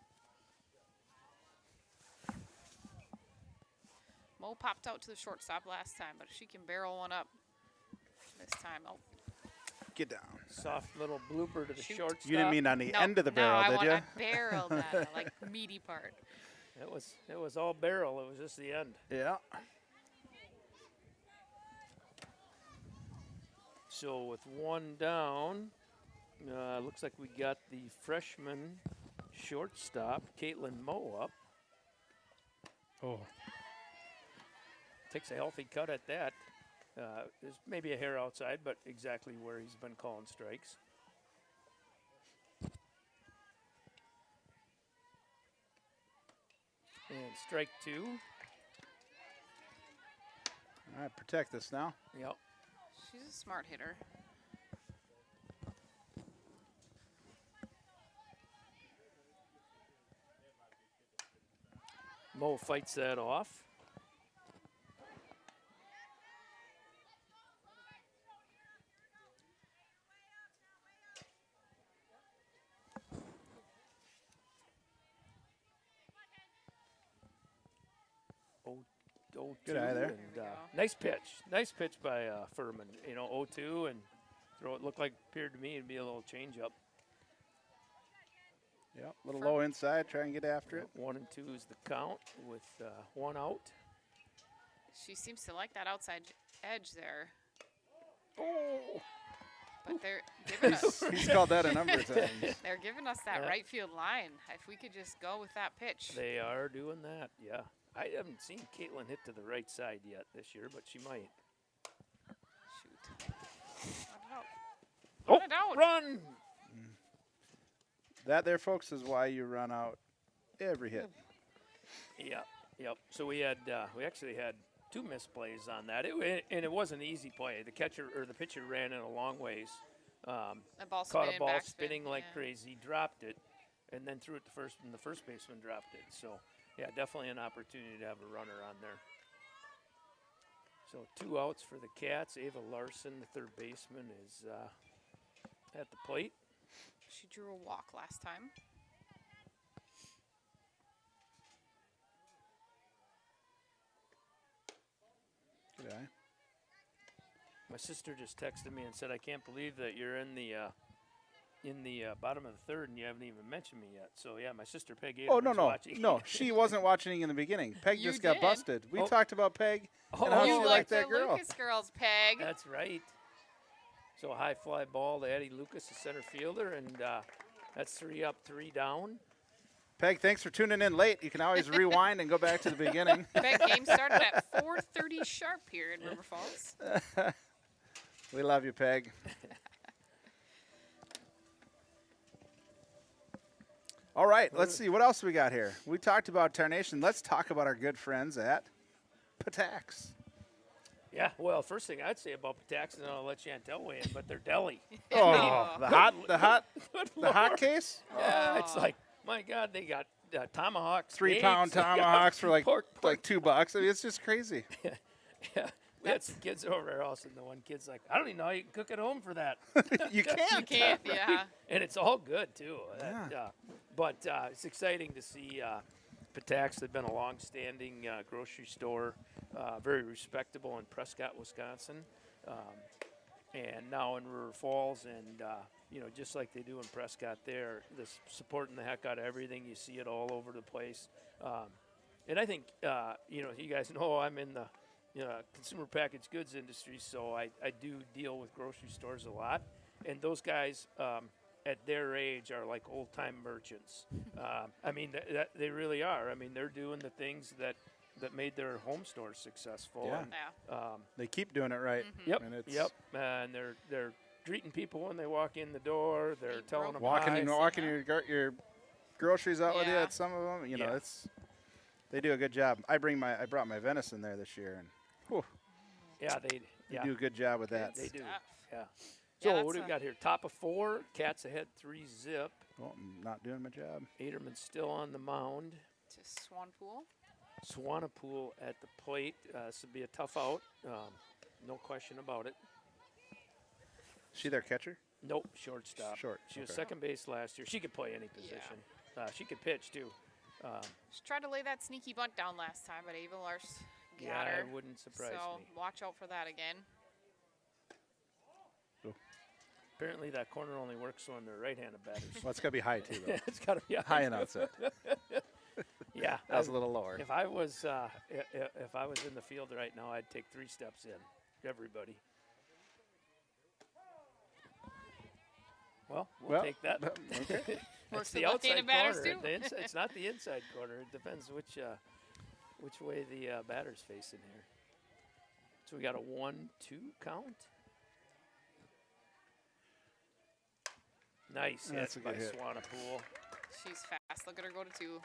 Mo popped out to the shortstop last time, but she can barrel one up this time. Oh, get down. Soft little blooper to the Shoot. shortstop. You didn't mean on the no, end of the no, barrel, I did want you? a barrel that, like meaty part. It was all barrel. It was just the end. Yeah. So with one down, looks like we got the freshman shortstop, Caitlin Moe, up. Oh. Takes a healthy cut at that. There's maybe a hair outside, but exactly where he's been calling strikes. And strike 2. All right, protect this now. Yep. She's a smart hitter. Mo fights that off. Good eye there. And, nice pitch by Furman. 0-2 and throw it looked like appeared to me it'd be a little change up. Yep, a little low inside, try and get after it. 1-2 is the count with 1 out. She seems to like that outside edge there. Oh, But they're giving us He's called that a number of times. they're giving us that Yeah. right field line. If we could just go with that pitch. they are doing that. Yeah, I haven't seen Caitlin hit to the right side yet this year, but she might. Shoot. Oh, Run it out. run! That there, folks, is why you run out every hit. Yeah, yep. So we actually had 2 misplays on that. And it was an easy play. The catcher or the pitcher ran in a long ways. The ball Caught spinning, a ball backspin, spinning like yeah. crazy, dropped it, and then threw it to first, and the first baseman dropped it. So, yeah, definitely an opportunity to have a runner on there. So 2 outs for the Cats. Ava Larson, the third baseman, is at the plate. She drew a walk last time. Good eye. My sister just texted me and said, "I can't believe that you're in the bottom of the third and you haven't even mentioned me yet." So yeah, my sister Peg. Oh, no, Averman's no. watching. No, she wasn't watching in the beginning. Peg You just got did. busted. We Oh. talked about Peg Oh, and how You she like liked the that girl. Lucas girls, Peg. That's right. So a high fly ball to Addie Lucas, the center fielder, and that's 3 up, 3 down. Peg, thanks for tuning in late. You can always rewind and go back to the beginning. Peg game started at 4:30 sharp here in River Falls. We love you, Peg. All right, let's see. What else we got here? We talked about Tarnation. Let's talk about our good friends at Patax. Yeah, well, first thing I'd say about Patax, and I'll let Chantel weigh in, but they're deli. Oh, the hot Lord. case? Yeah, it's like, my God, they got tomahawks. 3-pound steaks, they got tomahawks for like pork. $2. I mean, it's just crazy. Yeah, we had some kids over at our house, and the one kid's like, "I don't even know how you can cook at home for that." You can't. You can't, yeah. And it's all good too. Yeah. But it's exciting to see Patax. They've been a long-standing grocery store, very respectable in Prescott, Wisconsin, and now in River Falls. And just like they do in Prescott, they're supporting the heck out of everything. You see it all over the place. And I think you guys know I'm in the consumer packaged goods industry, so I do deal with grocery stores a lot. And those guys, at their age, are like old-time merchants. I mean, they really are. I mean, they're doing the things that made their home stores successful. Yeah. And, Yeah. They keep doing it right. Yep. And it's And they're greeting people when they walk in the door. They're Being telling them walking hi. your groceries out with you Yeah. at some of them. You know, Yeah. they do a good job. I brought my venison there this year, and whew, Yeah, they yeah, do a good job with that. they do. Stuff. Yeah. Yeah, So that's what do we got here? Top of 4, Cats ahead 3-zip. Well, I'm not doing my job. Aderman's still on the mound. To Swanpool. Swanapool at the plate. This would be a tough out. No question about it. She their catcher? Nope, shortstop. Short, She was okay. second base last year. She could play any position. She could pitch too. She tried to lay that sneaky bunt down last time, but Ava Lars got Yeah, her. it wouldn't surprise so me. watch out for that again. Apparently that corner only works on the right-handed batters. Well, it's got to be high, too, though. It's got to be High and outside. Yeah, That was a little lower. If I was if I was in the field right now, I'd take 3 steps in. Everybody. Well, we'll take that. Okay. It's Works the the left-handed outside batters corner. too. It's not the inside corner. It depends which way the batter's facing here. So we got a 1-2 count. Nice That's hit a by good hit. Swanepoel. She's fast. Look at her go to 2.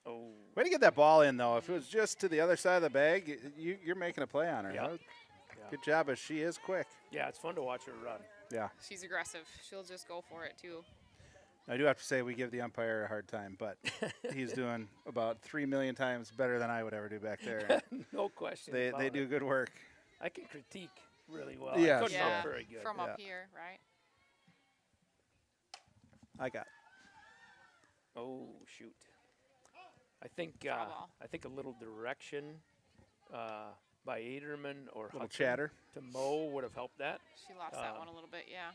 Oh, Way to get that ball in, though. If it was just to the other side of the bag, you're making a play on her. Yep. That was- Good job, but she is quick. yeah, it's fun to watch her run. Yeah. She's aggressive. She'll just go for it too. I do have to say we give the umpire a hard time, but he's doing about 3 million times better than I would ever do back there. No question. they about do it. good work. I can critique really well. Yeah, I couldn't sure. Yeah, look very good. from up Yeah. here, right? I got. Oh shoot! I think Foul ball. I think a little direction by Aderman or Little Hudson chatter. to Mo would have helped that. She lost that one a little bit, yeah.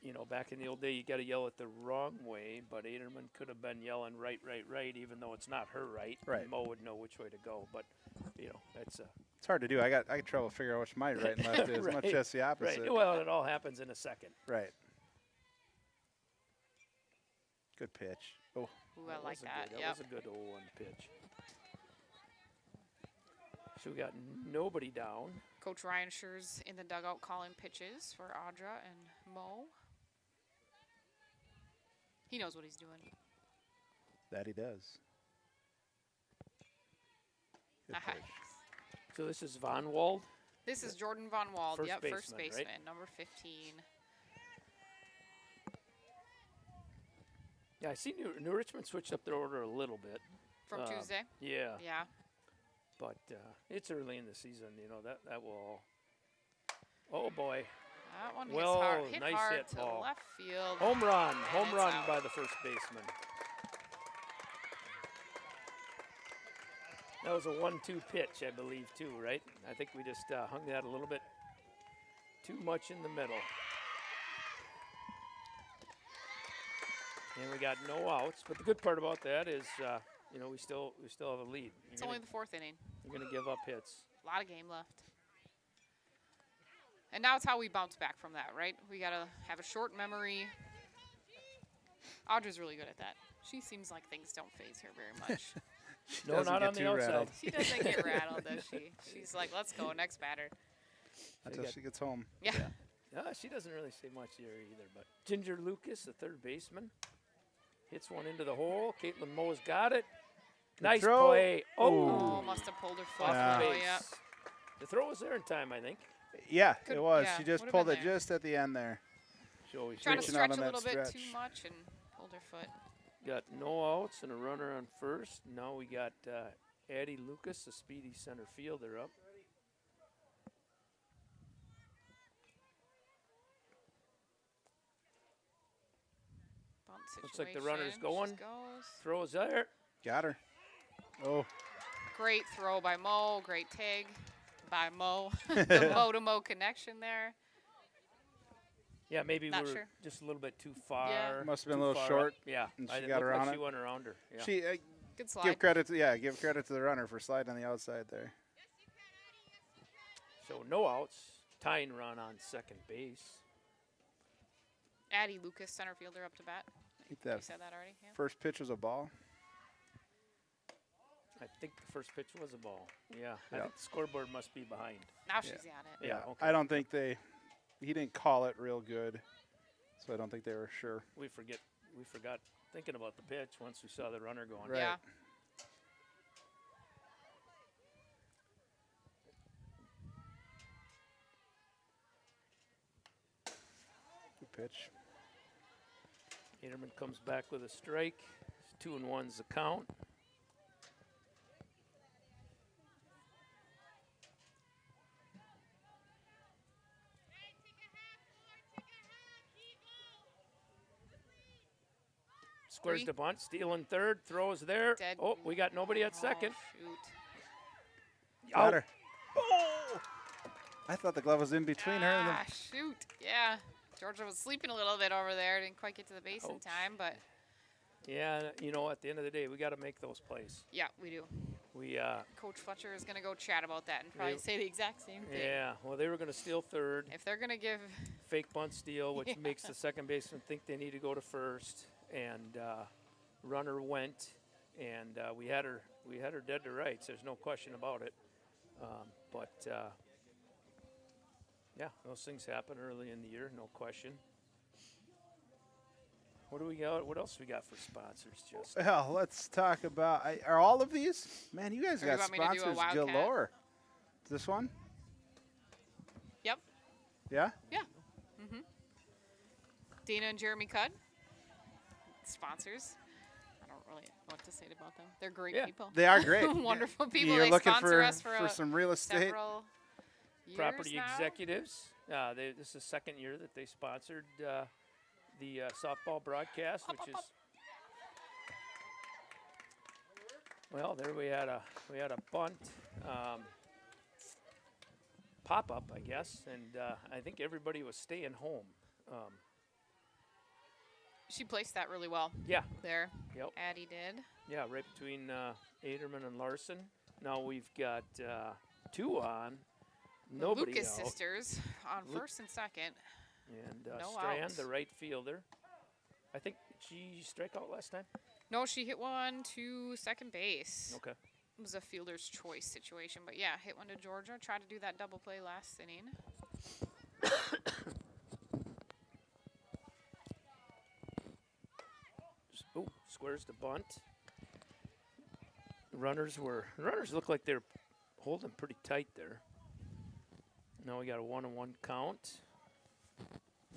You know, back in the old day, you got to yell it the wrong way, but Aderman could have been yelling right, even though it's not her right. Right. Mo would know which way to go, but you know, that's It's hard to do. I got trouble figuring out which my right and left is, much Right, as the opposite. right. Well, it all happens in a second. Right. Good pitch. Oh, Ooh, I like was a that. good- Yep. That was a good 0-1 pitch. So we got nobody down. Coach Ryan Scher's in the dugout calling pitches for Audra and Mo. He knows what he's doing. that he does. Good Aha. pitch. So this is Von Wald. This is Jordan Von Wald. First Yep, first baseman, right? baseman, number 15. Yeah, I see New Richmond switched up their order a little bit. From Tuesday. Yeah, Yeah. but it's early in the season. You know that will. Oh boy, That one Well, hit nice hard hit, to Paul. left field. home run it's out. by the first baseman. That was a 1-2 pitch, I believe, too, right? I think we just hung that a little bit too much in the middle. And we got no outs. But the good part about that is, you know, we still have a lead. It's only the 4th inning. You're going to give up hits. A lot of game left. And now it's how we bounce back from that, right? We got to have a short memory. Audra's really good at that. She seems like things don't phase her very much. She No, doesn't not get on the too outside. rattled She doesn't get rattled, does she? She's like, let's go, next batter. until she gets home. Yeah. She doesn't really say much here either. But Ginger Lucas, the third baseman, hits one into the hole. Caitlin Moe's got it. Nice throw. play. Oh, Oh, must have pulled her foot. off Yeah. the Oh, base. yeah. The throw was there in time, I think. Yeah, Could- it was. yeah, She just would've pulled been it there. just at the end there. So we Trying to Reaching out stretch on a that little bit stretch. too much and pulled her foot. got no outs and a runner on first. Now we got Addie Lucas, the speedy center fielder, up. Bunt Looks like the runner's situation. going. She goes. Throws there. Got her. Oh, Great throw by Mo. Great tag by Mo. The Mo-to-Mo connection there. Yeah, maybe Not we were sure. just a little bit too far. Must have been a too little far short, up. Yeah, and I she it got looked around like it. she went around her. Yeah. she Good slide. give credit to give credit to the runner for sliding on the outside there. So no outs. Tying run on second base. Addie Lucas, center fielder, up to bat. Keep You that said that already? Yeah. first pitch was a ball. I think the first pitch was a ball. Yeah. I Yep. think the scoreboard must be behind. Now she's got it. Yeah, okay. I don't think he didn't call it real good, so I don't think they were sure. We forgot thinking about the pitch once we saw the runner going. Right. Yeah. Good pitch. Aderman comes back with a strike. 2-1's the count. Squares Three. the bunt, stealing third, throws there. Dead. Oh, we got nobody at second. Oh, shoot. Got Out. her. Oh! I thought the glove was in between her and the Ah, shoot. Yeah. Georgia was sleeping a little bit over there. Didn't quite get to the base in Ouch. time, but Yeah, you know, at the end of the day, we got to make those plays. Yeah, we do. We Coach Fletcher is going to go chat about that and probably They- say the exact same thing. yeah, well, they were going to steal third, If they're going to give, fake bunt steal, which Yeah. makes the second baseman think they need to go to first, and runner went, and we had her dead to rights. There's no question about it. But yeah, those things happen early in the year, no question. What do we got? What else we got for sponsors? Just Well, let's talk about. Are all of these? Man, you guys Or you got want me to do a sponsors Wildcat? galore. This one? yep, Yeah. Dana and Jeremy Cudd, sponsors. I don't really know what to say about them. They're great Yeah. people. They are great. Wonderful people. You're They looking sponsor us for, some real estate. several years property now. executives. This is the second year that they sponsored the softball broadcast, which is well. There we had a bunt pop up, I guess, and I think everybody was staying home. She placed that really well Yeah, there. yep, Addie did. yeah, right between Aderman and Larson. Now we've got two on, The nobody Lucas out, sisters on Lu- first and second. and no Strand, outs. the right fielder. I think she strike out last time. No, she hit one to second base. Okay. It was a fielder's choice situation, but yeah, hit one to Georgia. Tried to do that double play last inning. Oh, squares the bunt. Runners look like they're holding pretty tight there. Now we got a 1-1 count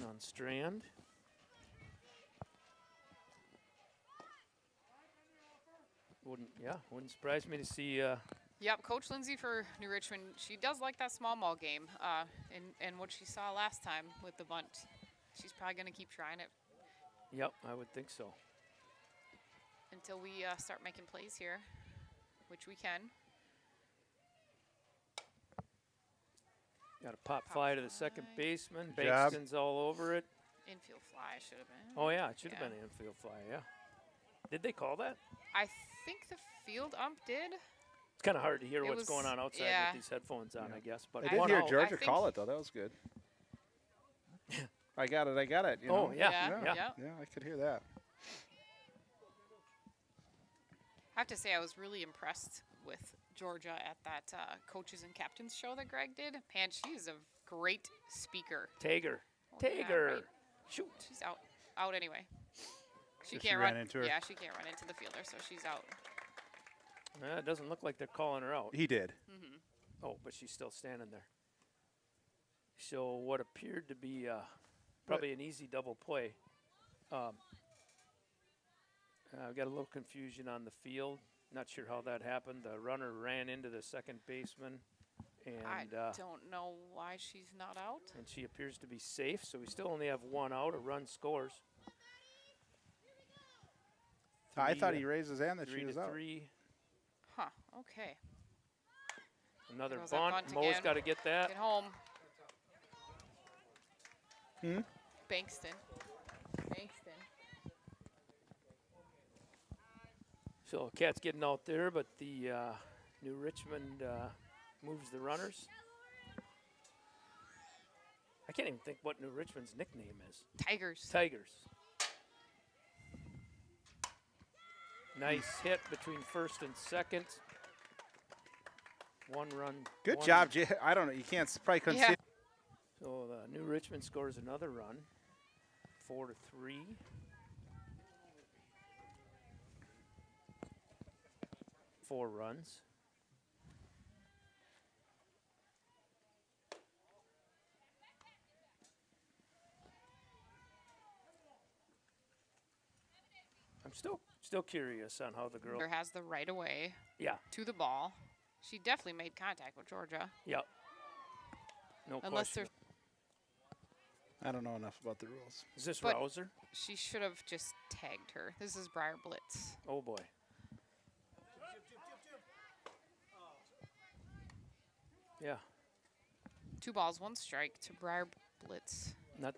on Strand. Wouldn't surprise me to see Yep, Coach Lindsay for New Richmond. She does like that small ball game, and what she saw last time with the bunt. She's probably going to keep trying it yep, I would think so. until we start making plays here, which we can. Got a pop fly to the second fly. baseman. Good job. Bankston's all over it. Infield fly should have been. Oh yeah, it should have Yeah. been an infield fly, yeah. Did they call that? I think the field ump did. It's kind of hard to hear It what's was- going on outside yeah. with these headphones on, Yeah. I guess. But I I did one hear out. Georgia I think- call it though. That was good. I got it. You Oh know? yeah, Yeah. yeah. Yeah, I could hear that. I have to say I was really impressed with Georgia at that coaches and captains show that Greg did. Man, she is a great speaker. Tager. Oh, yeah, Tager. right. Shoot. She's out anyway. She So she can't ran run into her? Yeah, she can't run into the fielder, so she's out. It doesn't look like they're calling her out. He did. Oh, but she's still standing there. So what appeared to be probably an easy double play. I've got a little confusion on the field. Not sure how that happened. The runner ran into the second baseman, I and don't know why she's not out. and she appears to be safe. So we still only have one out. A run scores. I thought Three, he raised his hand that she 3 was to out. 3. Huh, okay. Another Goes that bunt. bunt Mo's again. got to get that. Get home. Hmm? Bankston. So Cat's getting out there, but the New Richmond moves the runners. I can't even think what New Richmond's nickname is. Tigers. Tigers. Nice hit between first and second. One run. Good one- job, Jay. I don't know. You can't probably couldn't Yeah. see. So New Richmond scores another run. 4 to 3. Four runs. I'm still curious on how the girl. There has the right of way Yeah. to the ball. She definitely made contact with Georgia. Yep. No Unless question. I don't know enough about the rules. Is this but- Rouser? She should have just tagged her. This is Briar Blitz. Oh boy. Yeah. 2 balls, 1 strike to Briar Blitz. Not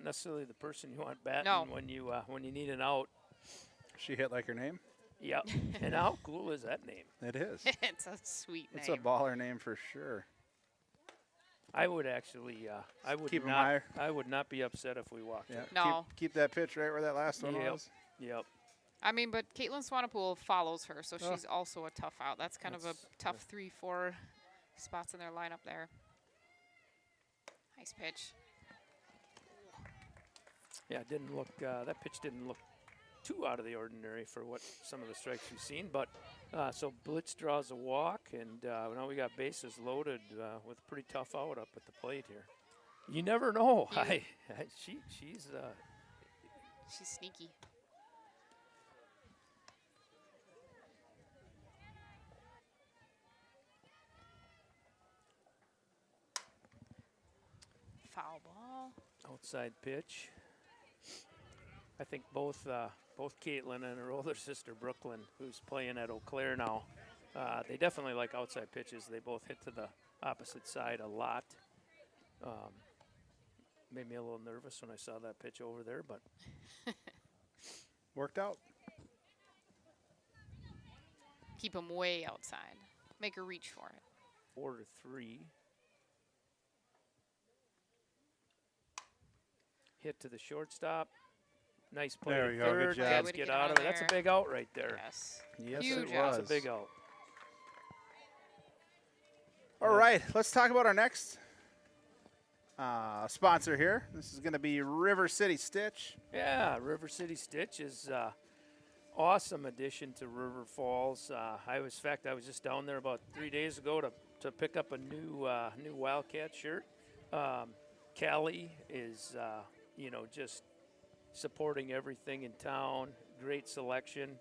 necessarily the person you want batting No. when you need an out. She hit like her name. Yep. And how cool is that name? It is. It's a sweet name. It's a baller name for sure. I would actually, I would Keep 'em not, higher. I would not be upset if we walked Yeah. it. No. Keep that pitch right where that last one Yep. was. Yep. I mean, but Caitlin Swanepoel follows her, so Oh. she's also a tough out. That's kind of a That's- tough 3-4 spots in their lineup there. Nice pitch. Yeah, it didn't look, that pitch didn't look too out of the ordinary for what some of the strikes we've seen. But so Blitz draws a walk, and now we got bases loaded with a pretty tough out up at the plate here. You never know. You- She's She's sneaky. Foul ball. outside pitch. I think both Caitlin and her older sister Brooklyn, who's playing at Eau Claire now, they definitely like outside pitches. They both hit to the opposite side a lot. Made me a little nervous when I saw that pitch over there, but Worked out. Keep them way outside. Make her reach for it. 4-3. Hit to the shortstop. Nice play. There to we go. Good third. job. Cats Way to get get out out of of it. That's a there. big out right there. Yes. Yes, Huge it out. was. That's a big out. All right, let's talk about our next sponsor here. This is going to be River City Stitch. Yeah, River City Stitch is awesome addition to River Falls. I was just down there about 3 days ago to pick up a new Wildcat shirt. Callie is just supporting everything in town. Great selection.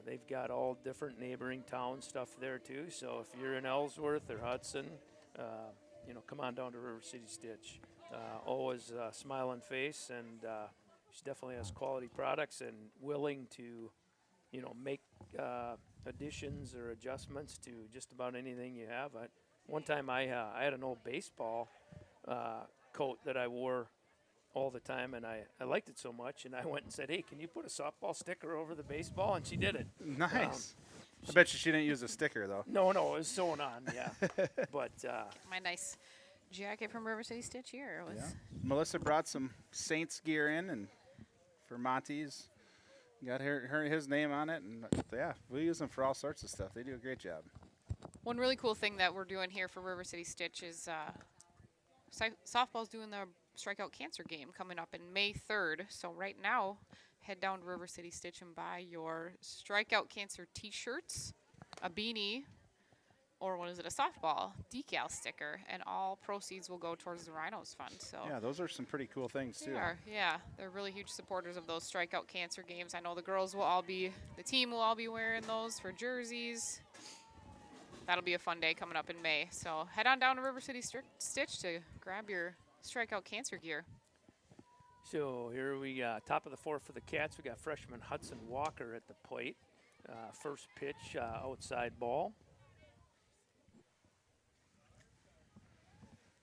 They've got all different neighboring town stuff there too. So if you're in Ellsworth or Hudson, come on down to River City Stitch. Always a smiling face, and she definitely has quality products and willing to, make additions or adjustments to just about anything you have. One time I had an old baseball coat that I wore all the time, and I liked it so much, and I went and said, hey, can you put a softball sticker over the baseball? And she did it. Nice. I bet you she didn't use a sticker, though. No, it was sewn on, yeah. But My nice jacket from River City Stitch here. It was Melissa brought some Saints gear in, and for Monty's, got his name on it, and yeah, we use them for all sorts of stuff. They do a great job. one really cool thing that we're doing here for River City Stitch is softball's doing the Strikeout Cancer game coming up in May 3rd. So right now, head down to River City Stitch and buy your Strikeout Cancer T-shirts, a beanie, or what is it, a softball decal sticker, and all proceeds will go towards the Rhinos Fund. So Yeah, those are some pretty cool things, too. they are, yeah, they're really huge supporters of those Strikeout Cancer games. I know the team will all be wearing those for jerseys. That'll be a fun day coming up in May. So head on down to River City Stitch to grab your Strikeout Cancer gear. so here we got top of the fourth for the Cats. We got freshman Hudson Walker at the plate. First pitch, outside ball.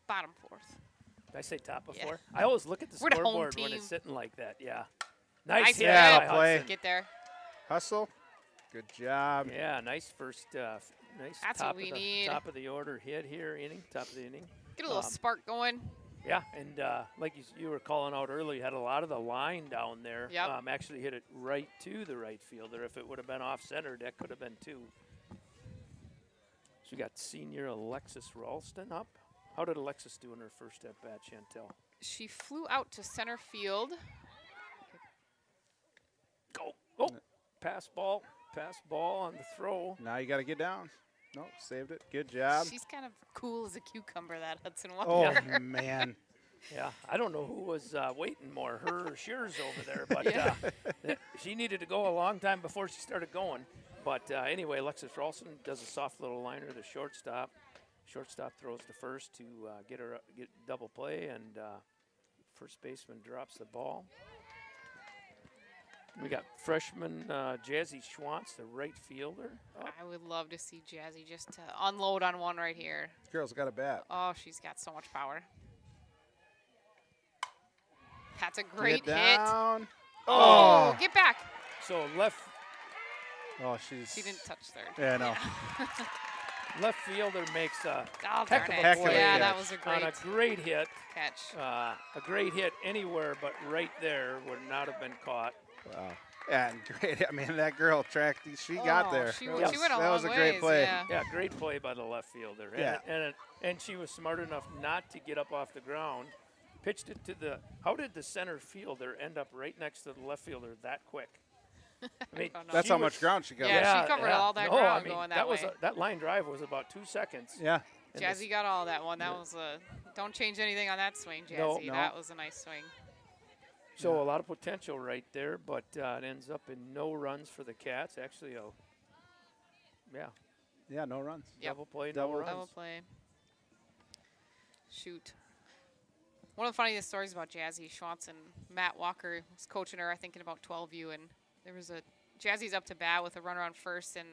Bottom fourth. Did I say top of Yeah. four? I always look at the We're the home scoreboard when team. it's sitting like that. Yeah. Nice hit Yeah, by I'll play. Hudson. Get there. Hustle. Good job. Yeah, nice first, nice That's top what we of the need. top of the order hit here, top of the inning. Get a little spark going. Yeah, and like you were calling out earlier, you had a lot of the line down there. Yep. Actually hit it right to the right fielder. If it would have been off center, that could have been two. So we got senior Alexis Ralston up. How did Alexis do in her first at bat, Chantel? She flew out to center field. Go. Oh, pass ball on the throw. Now you got to get down. No, saved it. Good job. She's kind of cool as a cucumber, that Hudson Oh, Walker. man. Yeah, I don't know who was waiting more, her or Shears over there, but she needed to go a long time before she started going. But anyway, Alexis Ralston does a soft little liner to shortstop. Shortstop throws to first to get double play, and first baseman drops the ball. We got freshman Jazzy Schwantz, the right fielder. Up. I would love to see Jazzy just to unload on one right here. Girl's got a bat. Oh, she's got so much power. That's a great Get hit. down. Oh, get back. So left Oh, she's. She didn't touch third. Yeah, no. left fielder makes a Oh, heck darn of it. a Heck of a play Yeah, catch. that was a on great a great hit. catch. A great hit anywhere, but right there would not have been caught. Wow. Yeah, and great. I mean, that girl tracked. She got Oh, there. She, That she was- went a that long was a great ways, play. Yeah. Yeah, great play by the left fielder. Yeah. And she was smart enough not to get up off the ground. Pitched it to the. How did the center fielder end up right next to the left fielder that quick? I mean, don't know. That's she how was- much ground she covered. Yeah, she covered all that ground I mean, going that was way. that line drive was about 2 seconds. Yeah. And this- Jazzy got all that one. That was a. Don't change anything on that swing, Jazzy. No. No. That was a nice swing. So a lot of potential right there, but it ends up in no runs for the Cats. Actually, Yeah, no runs. Yep. double play, Double- no runs. Double play. Shoot. One of the funniest stories about Jazzy Schwantz and Matt Walker was coaching her, I think, in about 12U, and there was a Jazzy's up to bat with a runner on first, and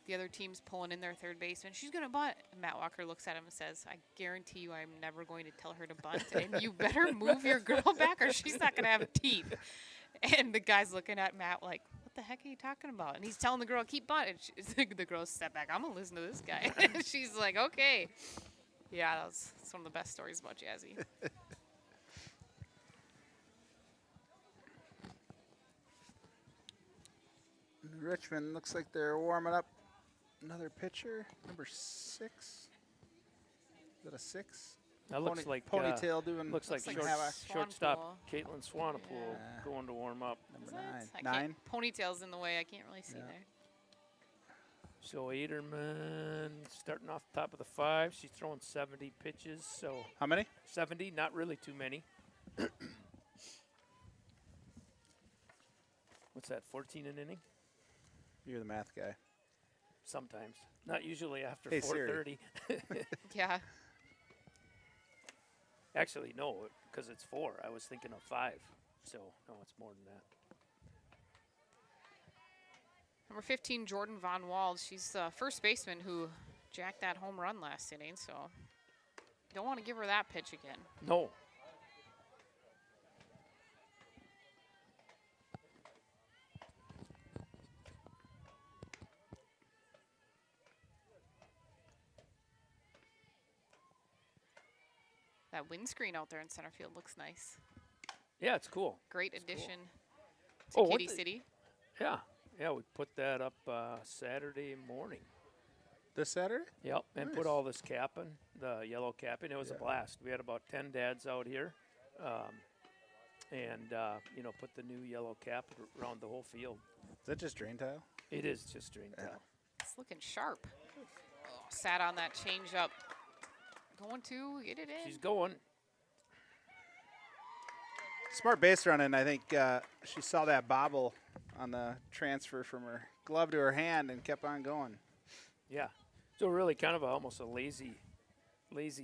the other team's pulling in their third baseman. She's gonna bunt. And Matt Walker looks at him and says, "I guarantee you, I'm never going to tell her to bunt, and you better move your girl back, or she's not gonna have teeth." And the guy's looking at Matt like, "What the heck are you talking about?" And he's telling the girl, "Keep bunting." The girl step back. I'm gonna listen to this guy. She's like, "Okay." Yeah, that's one of the best stories about Jazzy. Richmond looks like they're warming up. Another pitcher, number 6. Is that a 6? That looks like ponytail doing. looks like like shortstop Swanepoel. Caitlin Swanepoel Yeah. going to warm up. Number Is it? 9. I 9. can't- Ponytail's in the way. I can't really see Yeah. there. So Aderman starting off top of the 5. She's throwing 70 pitches, so How many? 70, not really too many. What's that, 14 an inning? You're the math guy. Sometimes. Not usually after Hey, Siri. 4:30. Yeah. Actually, no, because it's 4. I was thinking of 5. So, no, it's more than that. Number 15, Jordan Von Wald. She's the first baseman who jacked that home run last inning, so don't want to give her that pitch again. No. That windscreen out there in center field looks nice. Yeah, it's cool. Great It's cool. addition Oh, to what Kitty the- City. Yeah. Yeah, we put that up Saturday morning. This Saturday? Yep, and Nice. put all this capping, the yellow capping. It was a Yeah. blast. We had about 10 dads out here, and put the new yellow cap around the whole field. Is that just drain tile? It is just drain Yeah. tile. It's looking sharp. Oh, sat on that changeup. Going to get it in. She's going. Smart base running. I think she saw that bobble on the transfer from her glove to her hand and kept on going. Yeah. So really kind of almost a lazy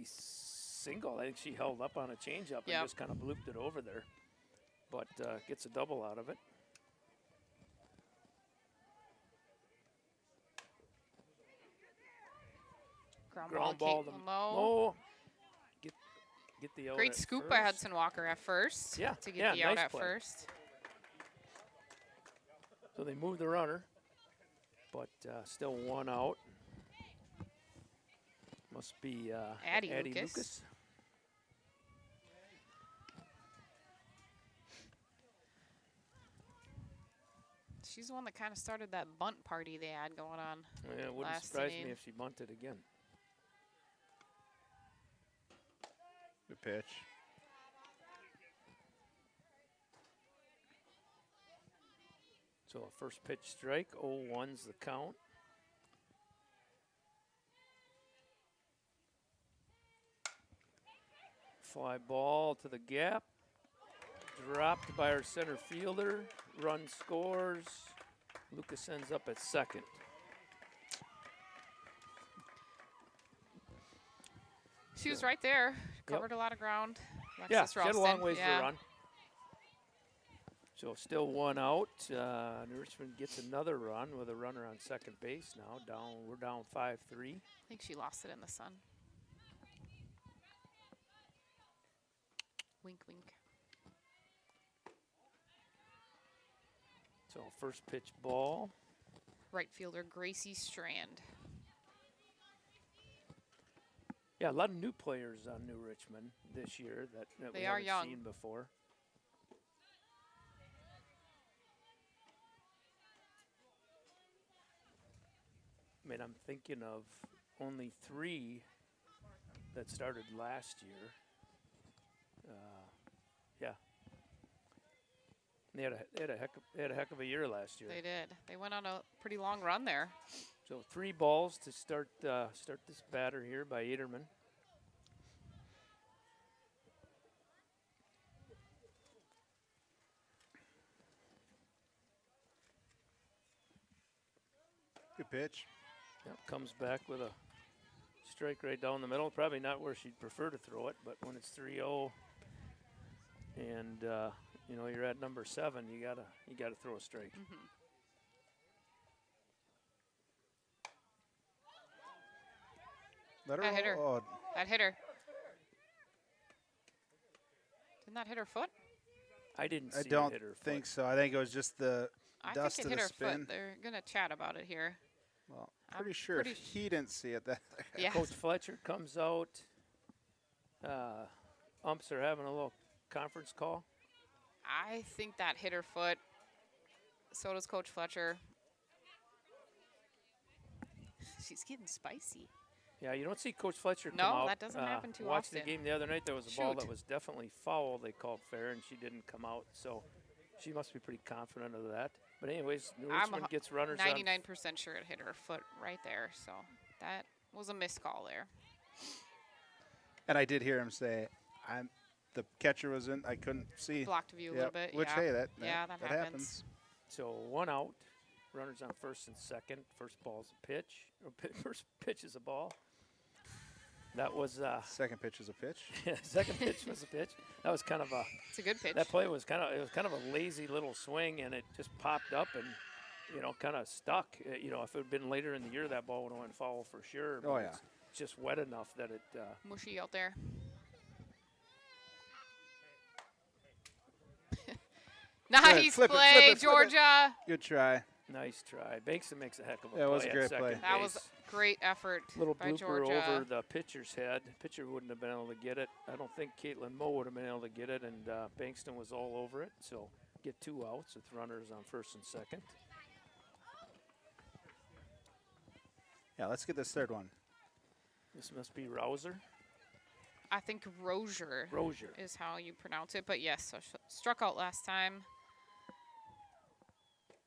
single. I think she held up on a changeup and Yep. just kind of blooped it over there. But gets a double out of it. Ground ball to Caitlin Lowe. Lowe. Get the out Great at scoop by first. Hudson Walker at first. Yeah, To get yeah, the out nice at play. first. So they moved the runner, but still 1 out. Must be Addie Lucas. Lucas. She's the one that kind of started that bunt party they had going on. Yeah, it wouldn't Last surprise me inning. if she bunted again. Good pitch. So a first pitch strike, 0-1's the count. Fly ball to the gap. Dropped by our center fielder. Run scores. Lucas ends up at second. She was right there. Covered a lot of ground. Yeah, Alexis she had a Ralston, long ways yeah. to run. So still 1 out. Richmond gets another run with a runner on second base now. We're down 5-3. I think she lost it in the sun. Wink, wink. So first pitch ball. Right fielder Gracie Strand. Yeah, a lot of new players on New Richmond this year that we They are haven't young. seen before. I mean, I'm thinking of only 3 that started last year. Yeah. They had a heck of a year last year. They did. They went on a pretty long run there. So 3 balls to start this batter here by Ederman. Good pitch. Yep, comes back with a strike right down the middle. Probably not where she'd prefer to throw it, but when it's 3-0 and you know you're at number 7, you gotta throw a strike. Let her That hit her. roll. Oh, That hit her. Didn't that hit her foot? I didn't see I it don't hit her think foot. so. I think it was just the I dust think of it hit the her spin. foot. They're going to chat about it here. Well, I'm pretty sure pretty if he didn't see it, that Yeah. Coach Fletcher comes out. Umps are having a little conference call. I think that hit her foot. So does Coach Fletcher. She's getting spicy. Yeah, you don't see Coach Fletcher come No, out. that doesn't happen too watched often. the game the other night. There was a ball Shoot. that was definitely foul. They called fair, and she didn't come out. So she must be pretty confident of that. But anyways, New I'm Richmond gets runners 99% sure it hit her foot right there. So that was a missed call there. And I did hear him say, the catcher was in. I couldn't see. Blocked view a little bit. Which, yeah. hey, that that happens. So 1 out. Runners on first and second. First ball's a pitch. First pitch is a ball. That was Second pitch is a pitch. second pitch was a pitch. That was kind of a. It's a good pitch. That play was kind of a lazy little swing, and it just popped up and, kind of stuck. You know, if it had been later in the year, that ball would have went foul for sure. But Oh, yeah. It's just wet enough that it. Mushy out there. Nice Flip it, play, flip it. Georgia. Good try. Nice try. Bankston makes a heck of a Yeah, it play was a at great second play. That base. was great effort Little by blooper Georgia. over the pitcher's head. Pitcher wouldn't have been able to get it. I don't think Caitlin Moe would have been able to get it, and Bankston was all over it. So get 2 outs with runners on first and second. Yeah, let's get this third one. This must be Rouser. I think Rozier Rozier. is how you pronounce it. But yes, so struck out last time.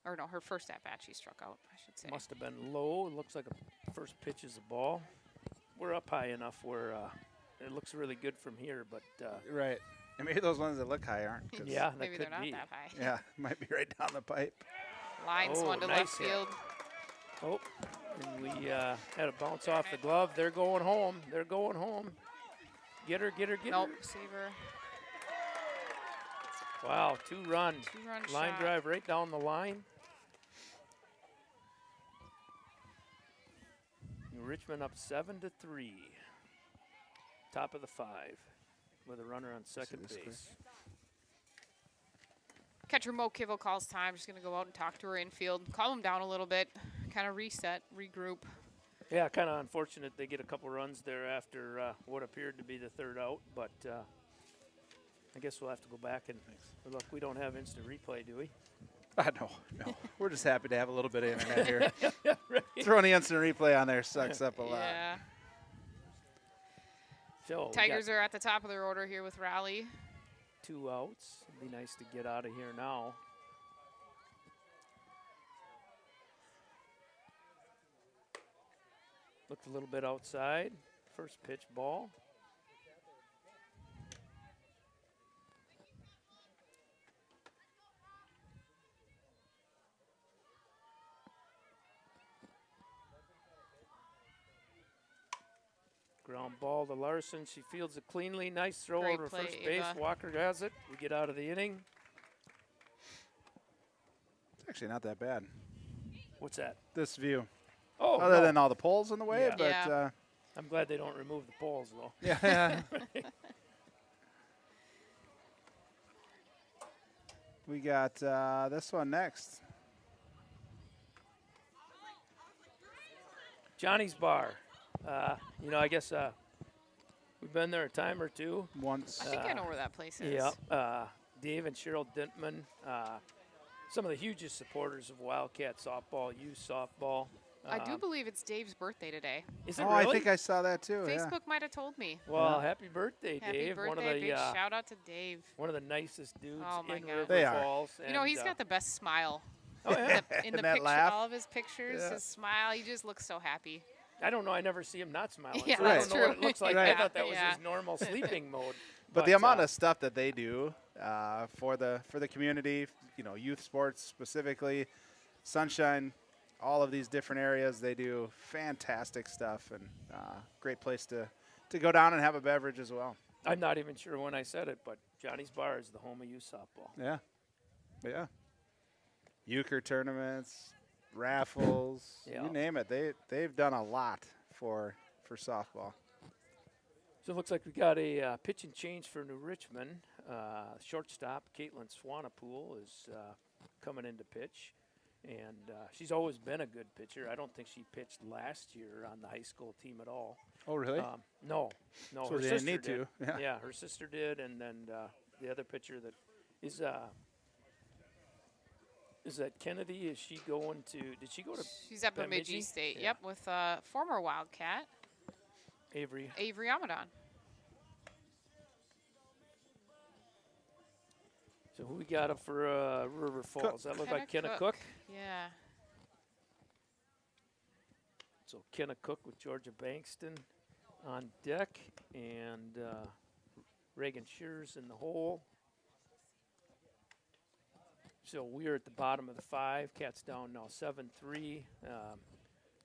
Or no, her first at bat she struck out, I should say. Must have been low. It looks like a first pitch is a ball. We're up high enough where it looks really good from here, but Right. And maybe those ones that look high aren't. 'Cause yeah, that Maybe could they're not be. that high. Yeah, might be right down the pipe. Lines Oh, one to nice left hit. field. Oh, and we had a bounce off the glove. They're going home. They're going home. Get her, get her, get Nope, her. receiver. Wow, 2-run. 2-run Line shot. drive right down the line. New Richmond up 7-3. Top of the 5 with a runner on second this base. Catcher Mo Kivel calls time. Just going to go out and talk to her infield. Calm him down a little bit. Kind of reset, regroup. Yeah, kind of unfortunate they get a couple runs there after what appeared to be the third out, but I guess we'll have to go back and look. We don't have instant replay, do we? No. We're just happy to have a little bit of internet here. Right. Throwing the instant replay on there sucks up a lot. Yeah. So we Tigers got are at the top of their order here with Raleigh. 2 outs. It'd be nice to get out of here now. Looked a little bit outside. First pitch ball. Ground ball to Larson. She fields it cleanly. Nice throw Great over play, first base. Ava. Walker has it. We get out of the inning. It's actually not that bad, What's that? this view. Oh, Other no. than all the poles in the way, Yeah. but Yeah. I'm glad they don't remove the poles, though. yeah. We got this one next. Johnny's Bar. I guess we've been there a time or two. Once. I think I know where that place is. Yeah. Dave and Cheryl Dintman, some of the hugest supporters of Wildcat softball, youth softball. I do believe it's Dave's birthday today. Is it Oh, really? I think I saw that too. Yeah. Facebook might have told me. Well, happy birthday, Happy Dave. birthday. One of the Big shout out to Dave. one of the nicest dudes Oh, my in God. River They are. Falls. You know, and, he's got the best smile. Oh yeah. In the And that picture, laugh. all of his pictures, Yeah. his smile, he just looks so happy. I don't know. I never see him not smiling. Yeah, so I that's don't know what it true. looks like. Right. I thought that was Yeah. his normal sleeping mode. But the amount of stuff that they do for the community, youth sports specifically, Sunshine, all of these different areas, they do fantastic stuff, and great place to go down and have a beverage as well. I'm not even sure when I said it, but Johnny's Bar is the home of youth softball. Yeah, yeah. Euchre tournaments, raffles, Yeah. you name it. They've done a lot for softball. So it looks like we got a pitch and change for New Richmond. Shortstop Caitlin Swanapool is coming into pitch. And she's always been a good pitcher. I don't think she pitched last year on the high school team at all. Oh, really? No. So Her they didn't sister need to. did. Yeah. Her sister did, and then the other pitcher that is that Kennedy? Is she going to? Did she go to? She's up at Bemidji? Bemidji State. Yeah. Yep, with former Wildcat, Avery. Avery Amadon. So who we got up for River Falls? That look like Kenna Cook. Yeah. So Kenna Cook with Georgia Bankston on deck, and Reagan Shears in the hole. So we're at the bottom of the 5. Cats down now 7-3.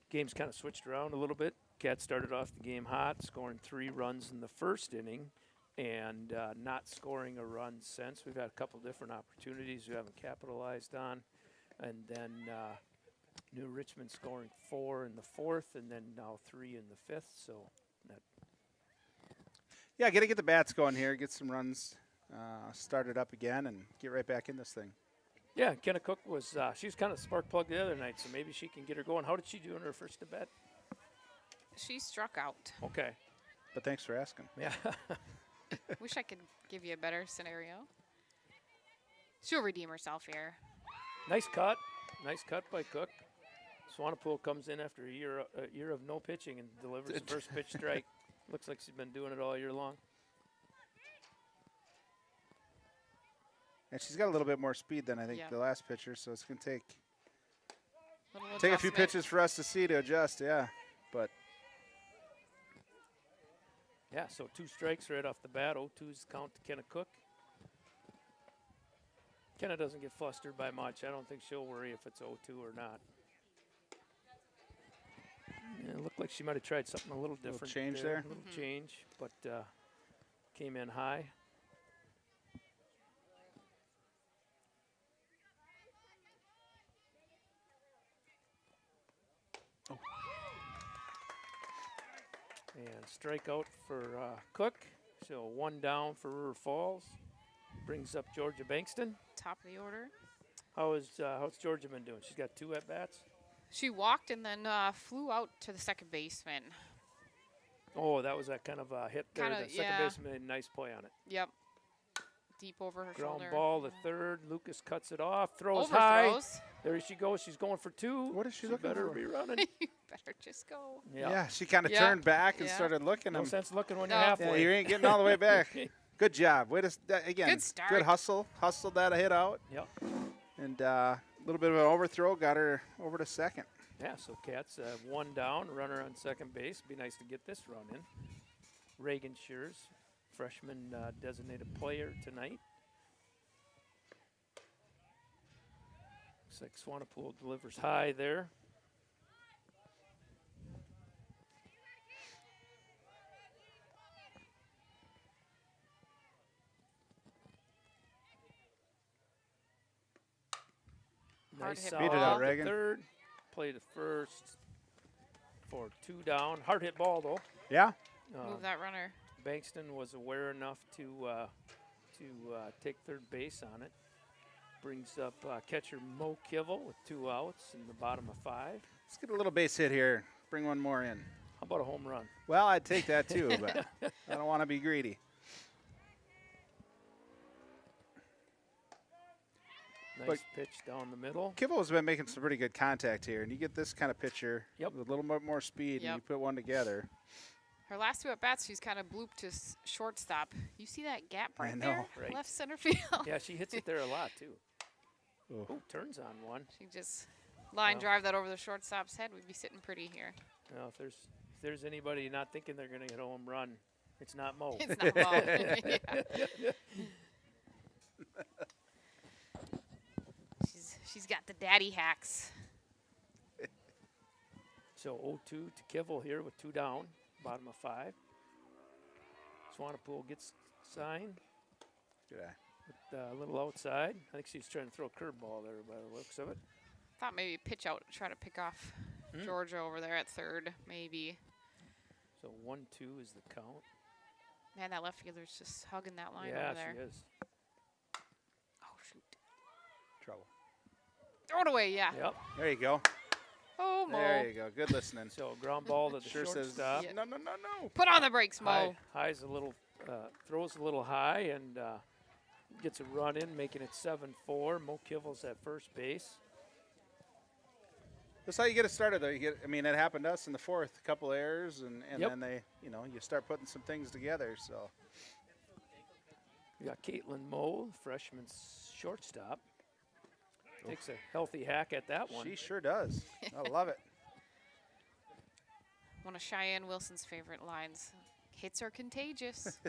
Game's kind of switched around a little bit. Cats started off the game hot, scoring 3 runs in the first inning, and not scoring a run since. We've had a couple different opportunities we haven't capitalized on, and then New Richmond scoring 4 in the 4th, and then now 3 in the 5th. So that Yeah, got to get the bats going here, get some runs started up again, and get right back in this thing. yeah, Kenna Cook was she was kind of spark plug the other night, so maybe she can get her going. How did she do in her first at bat? She struck out. Okay, But thanks for asking. yeah. Wish I could give you a better scenario. She'll redeem herself here. Nice cut by Cook. Swanapool comes in after a year of no pitching and delivers the first pitch strike. Looks like she's been doing it all year long. And she's got a little bit more speed than I think Yeah. the last pitcher, so it's going to take Little a few adjustment. pitches for us to see to adjust, yeah. But Yeah, so 2 strikes right off the bat. 0-2's count to Kenna Cook. Kenna doesn't get flustered by much. I don't think she'll worry if it's 0-2 or not. Yeah, it looked like she might have tried something a little different. change there? A little change, but came in high. And strikeout for Cook. So 1 down for River Falls. Brings up Georgia Bankston. Top of the order. How's Georgia been doing? She's got 2 at bats. She walked and then flew out to the second baseman. Oh, that was that kind of hit there. Kinda, The second yeah. baseman made a nice play on it. Yep. Deep over her Ground shoulder. ball to third. Lucas cuts it off. Throws Overthrows. high. There she goes. She's going for 2. What is she looking better for? be running. You better just go. yeah, she kind of Yeah. turned back and Yeah. started looking. No him. sense looking when No. you're Yeah, halfway. you ain't getting all the way back. Good job. Way to again. Good start. Good hustle. Hustled that hit out, Yep. and a little bit of an overthrow got her over to second. Yeah, so Cats 1 down, runner on second base. Be nice to get this run in. Reagan Shears, freshman designated player tonight. Looks like Swanapool delivers high there. Hard Nice hit solid Beat it out, to Reagan. third. Play to first for 2 down. Hard hit ball though. Yeah. Move that runner. Bankston was aware enough to take third base on it. Brings up catcher Mo Kivel with 2 outs in the bottom of 5. Let's get a little base hit here. bring one more in. How about a home run? Well, I'd take that too, but I don't want to be greedy. Nice But- pitch down the middle. Kivel's been making some pretty good contact here, and you get this kind of pitcher Yep. with a little bit more speed, Yep. and you put one together. Her last 2 at bats, she's kind of blooped to shortstop. You see that gap I right know. there? Right. Left center field. Yeah, she hits it there a lot, too. Oh. Ooh, turns on one. She just line Wow. drive that over the shortstop's head. We'd be sitting pretty here. Well, if there's anybody not thinking they're going to get a home run, it's not Mo. It's not ball. Yeah. She's got the daddy hacks. So 0-2 to Kivel here with 2 down, bottom of 5. Swanepoel gets sign Good eye. with a little outside. I think she's trying to throw a curveball there by the looks of it. Thought maybe pitch out, try to pick off Georgia over there at third, maybe. So 1-2 is the count. Man, that left fielder's just hugging that line Yeah, over there. she is. Oh, shoot. Trouble. Throw it away, yeah. Yep. There you go. Oh, Mo. There you go. Good listening. So ground ball to the Sure says shortstop. Yeah. no. Put on the brakes, Mo. High's a little, throws a little high and gets a run in, making it 7-4. Mo Kivel's at first base. That's how you get it started, though. It happened to us in the 4th. A couple errors, and Yep. then they, you start putting some things together. So We got Caitlin Moe, freshman shortstop. Takes a healthy hack at that one. she sure does. I love it. One of Cheyenne Wilson's favorite lines. Hits are contagious.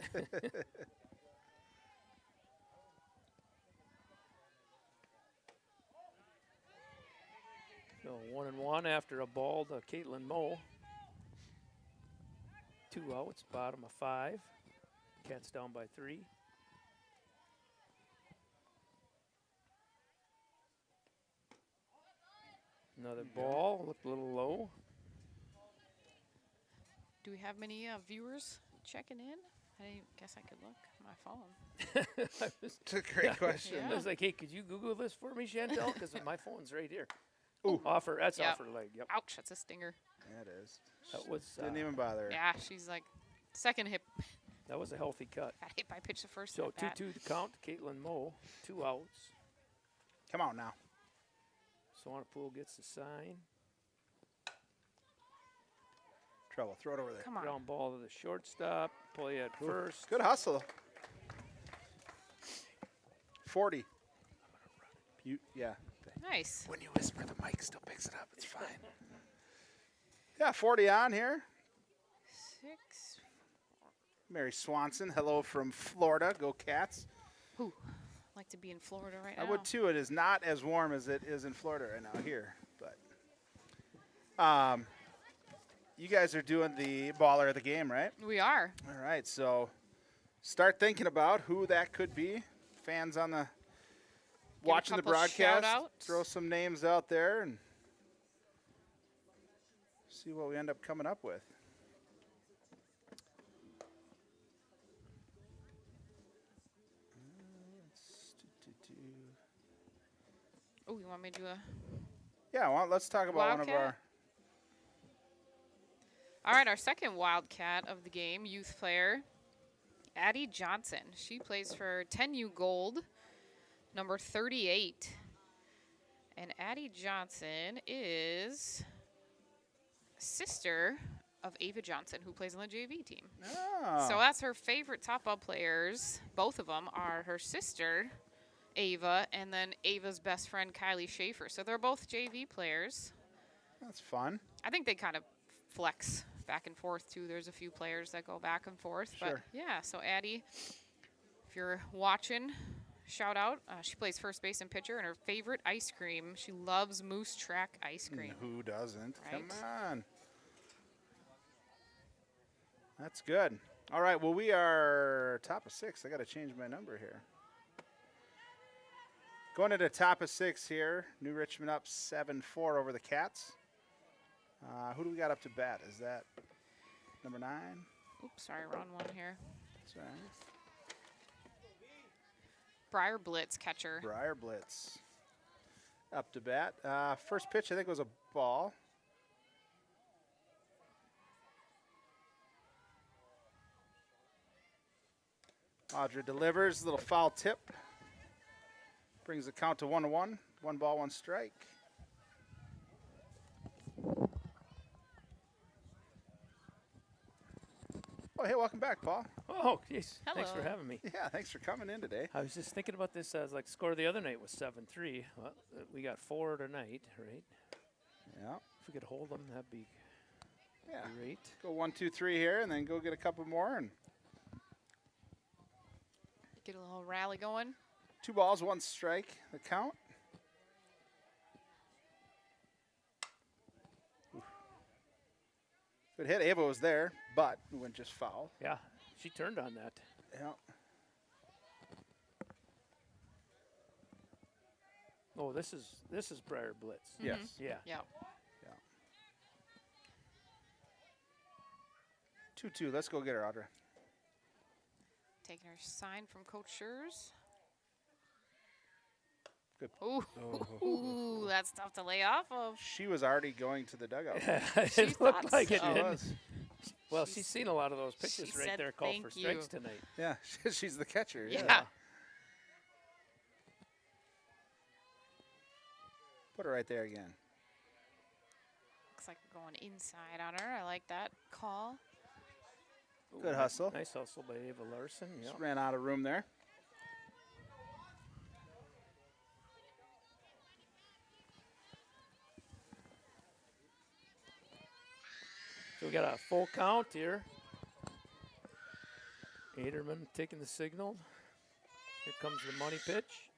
So 1-1 after a ball to Caitlin Moe. 2 outs, bottom of 5. Cats down by 3. Another ball, looked a little low. Do we have many viewers checking in? I guess I could look on my phone. It's a great question. I was like, hey, could you Google this for me, Chantel? Because my phone's right here. Ooh. That's Yep. off her leg. Yep. Ouch, that's a stinger. Yeah, it is. That was Didn't even bother her. Yeah, she's like second hit. that was a healthy cut. Got hit by pitch the first So at bat. 2-2 to count to Caitlin Moe. 2 outs. Come on now. Swanepoel gets the sign. Trouble. Throw it over there. Come on. Ground ball to the shortstop. Play at Ooh, first. Good hustle. 40. Yeah. Nice. When you whisper, the mic still picks it up. It's fine. Yeah, 40 on here. 6. Mary Swanson, hello from Florida. Go Cats. Ooh, like to be in Florida right I now. would too. It is not as warm as it is in Florida right now here. But you guys are doing the baller of the game, right? We are. All right, so start thinking about who that could be. Fans on the watching the couple broadcast, shout-outs. throw some names out there and see what we end up coming up with. Oh, you want me to do a? Yeah, well, let's talk about one of Wildcat? our. All right, our second Wildcat of the game, youth player, Addie Johnson. She plays for 10U Gold, number 38. And Addie Johnson is sister of Ava Johnson, who plays on the JV team. Oh, So that's her favorite top-up players. Both of them are her sister, Ava, and then Ava's best friend, Kylie Schaefer. So they're both JV players. that's fun. I think they kind of flex back and forth, too. There's a few players that go back and forth. Sure. But, yeah, so Addie, if you're watching, shout out. She plays first base and pitcher, and her favorite ice cream, she loves Moose Track ice cream. Who doesn't? Come Right. on. That's good. All right, well, we are top of 6. I got to change my number here. Going into top of 6 here. New Richmond up 7-4 over the Cats. Who do we got up to bat? Is that number 9? Oops, sorry, wrong one here. That's all right. Briar Blitz catcher. Briar Blitz up to bat. First pitch, I think, was a ball. Audra delivers, little foul tip. Brings the count to 1-1. 1 ball, 1 strike. Oh, hey, welcome back, Paul. Oh, geez. Thanks for Hello. having me. Yeah, thanks for coming in today. I was just thinking about this. I was like, score the other night was 7-3. Well, we got 4 tonight, right? Yeah. If we could hold them, that'd be Yeah. great. Go 1, 2, 3 here, and then go get a couple more. And Get a little rally going. 2 balls, 1 strike. The count. Oof. Good hit. Ava was there, but it went just foul. Yeah, she turned on that. Yeah. Oh, this is Briar Blitz. Yes. Yeah. Yeah. 2-2. Let's go get her, Audra. Taking her sign from Coach Schurz. Good. Ooh. Ooh, that's tough to lay off of. She was already going to the dugout. She It thought looked like it, so. didn't it? was. Well, She's- she's seen a lot of those pitches she right said there called for thank strikes you. tonight. Yeah, she's the catcher. Yeah. Put her right there again. Looks like we're going inside on her. I like that call. Good hustle. Nice hustle by Ava Larson. Yeah. Just ran out of room there. So we got a full count here. Aderman taking the signal. Here comes the money pitch.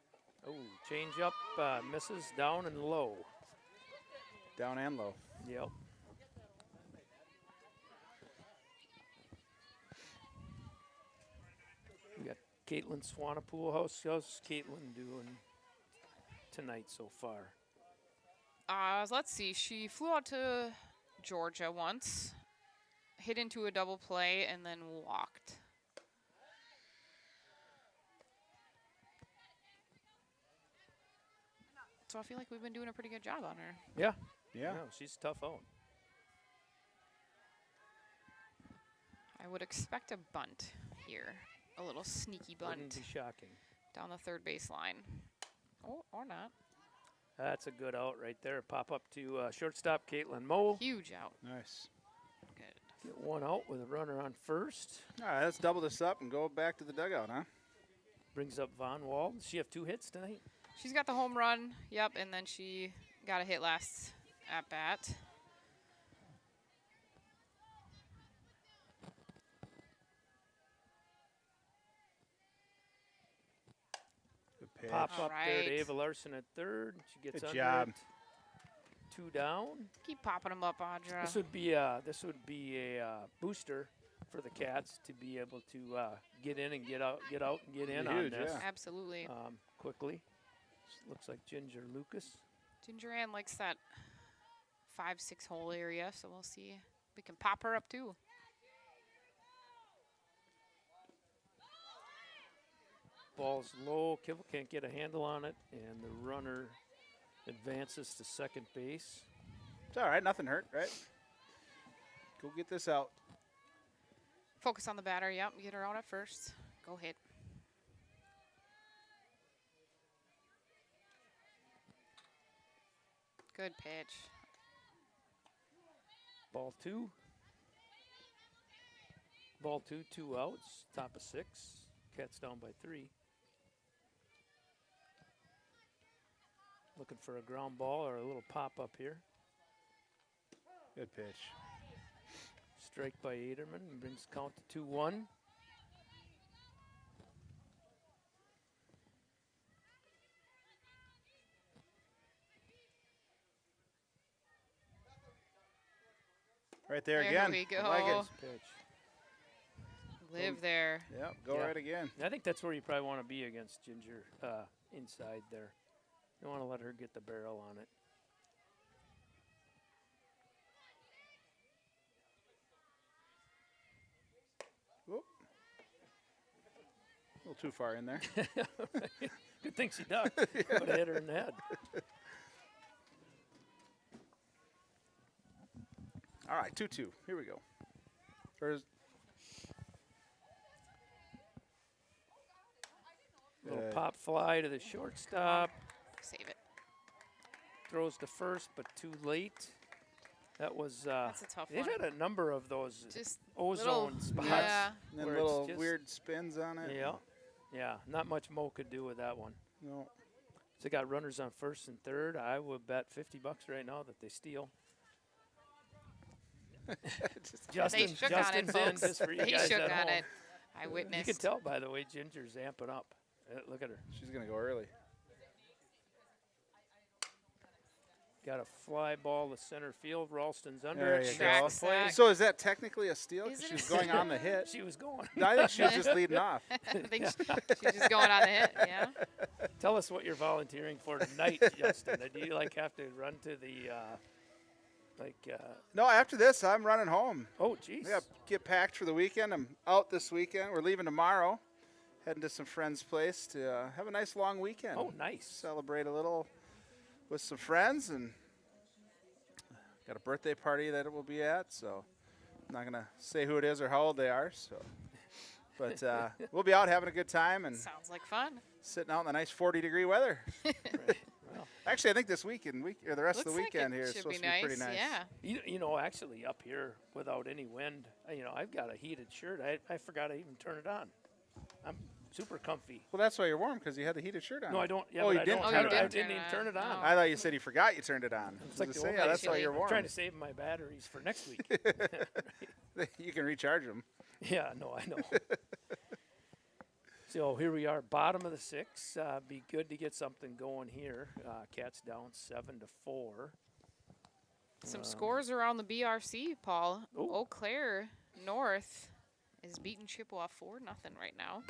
Oh, change up, misses down and low. Down and low. Yep. We got Caitlin Swanepoel. How's Caitlin doing tonight so far? Let's see. She flew out to Georgia once, hit into a double play, and then walked. So I feel like we've been doing a pretty good job on her. Yeah. Yeah. No, she's tough out. I would expect a bunt here. A little sneaky Wouldn't bunt be shocking. down the third base line. Oh, or not. That's a good out right there. Pop up to shortstop Caitlin Moe. Huge out. Nice. Good. Get one out with a runner on first. All right, let's double this up and go back to the dugout, huh? Brings up Von Wall. Does she have 2 hits tonight? She's got the home run. Yep, and then she got a hit last at bat. Good pitch. Pop All up there to right. Ava Larson at third. She gets Good under job. it. 2 down. Keep popping them up, Audra. This would be a booster for the Cats to be able to get in and get out and get in on Huge, this yeah. Absolutely. quickly. Looks like Ginger Lucas. Ginger Ann likes that 5-6 hole area, so we'll see. We can pop her up too. Ball's low. Kibble can't get a handle on it, and the runner advances to second base. It's all right. Nothing hurt, right? Go get this out. Focus on the batter. Yep, get her out at first. Go hit. Good pitch. Ball 2. Ball 2, 2 outs. Top of 6. Cats down by 3. Looking for a ground ball or a little pop up here. Good pitch. Strike by Aderman and brings count to 2-1. Right there, There again. we I like go. it. Pitch. Live there. Yep, go Yeah. right again. I think that's where you probably want to be against Ginger inside there. You want to let her get the barrel on it. Whoop. A little too far in there. Good thing she ducked. Would have hit her in the head. All right, 2-2. Here we go. There's Pop fly to the shortstop. Save it. Throws to first, but too late. That was. That's a tough they've one. had a number of those Just ozone little, spots. yeah. And then where it's little just- weird spins on it. Yeah, yeah. Not much Mo could do with that one. No. So they got runners on first and third. I would bet $50 right now that they steal. They shook on it, Justin's in folks. just for you They guys shook at on home. it. I You witnessed. can tell by the way Ginger's amping up. Look at her. She's going to go early. Got a fly ball to center field. Ralston's under There it. you She go. makes the play. Sack. So is that technically a steal? 'Cause Isn't she was it? going on the hit. She was going. I think she was just leading off. I think she's just going on the hit. Yeah. Tell us what you're volunteering for tonight, Justin. Do you have to run to the No, after this, I'm running home. oh geez. Yeah, get packed for the weekend. I'm out this weekend. We're leaving tomorrow, heading to some friends' place to have a nice long weekend. Oh, nice. Celebrate a little with some friends, and got a birthday party that it will be at. So I'm not gonna say who it is or how old they are. So, but we'll be out having a good time and Sounds like fun. sitting out in the nice 40-degree weather. Right. Well, Actually, I think this weekend, or the rest of Looks the like weekend it here is should supposed be to be nice. pretty nice. Yeah. you know, actually up here without any wind, I've got a heated shirt. I forgot to even turn it on. I'm super comfy. Well, that's why you're warm, because you had the heated shirt on. No, I don't. Yeah, Oh, but you I didn't don't. turn I, it don't- I on. didn't even turn it on. Oh. I thought you said you forgot you turned it on. It's like I was the gonna old say, yeah, that's why days. you're I'm warm. trying to save my batteries for next week. You can recharge them. Yeah, no, I know. So here we are, bottom of the sixth. Be good to get something going here. Cats down 7-4. Some scores around the BRC, Paul. Ooh. Eau Claire North is beating Chippewa 4-0 right now.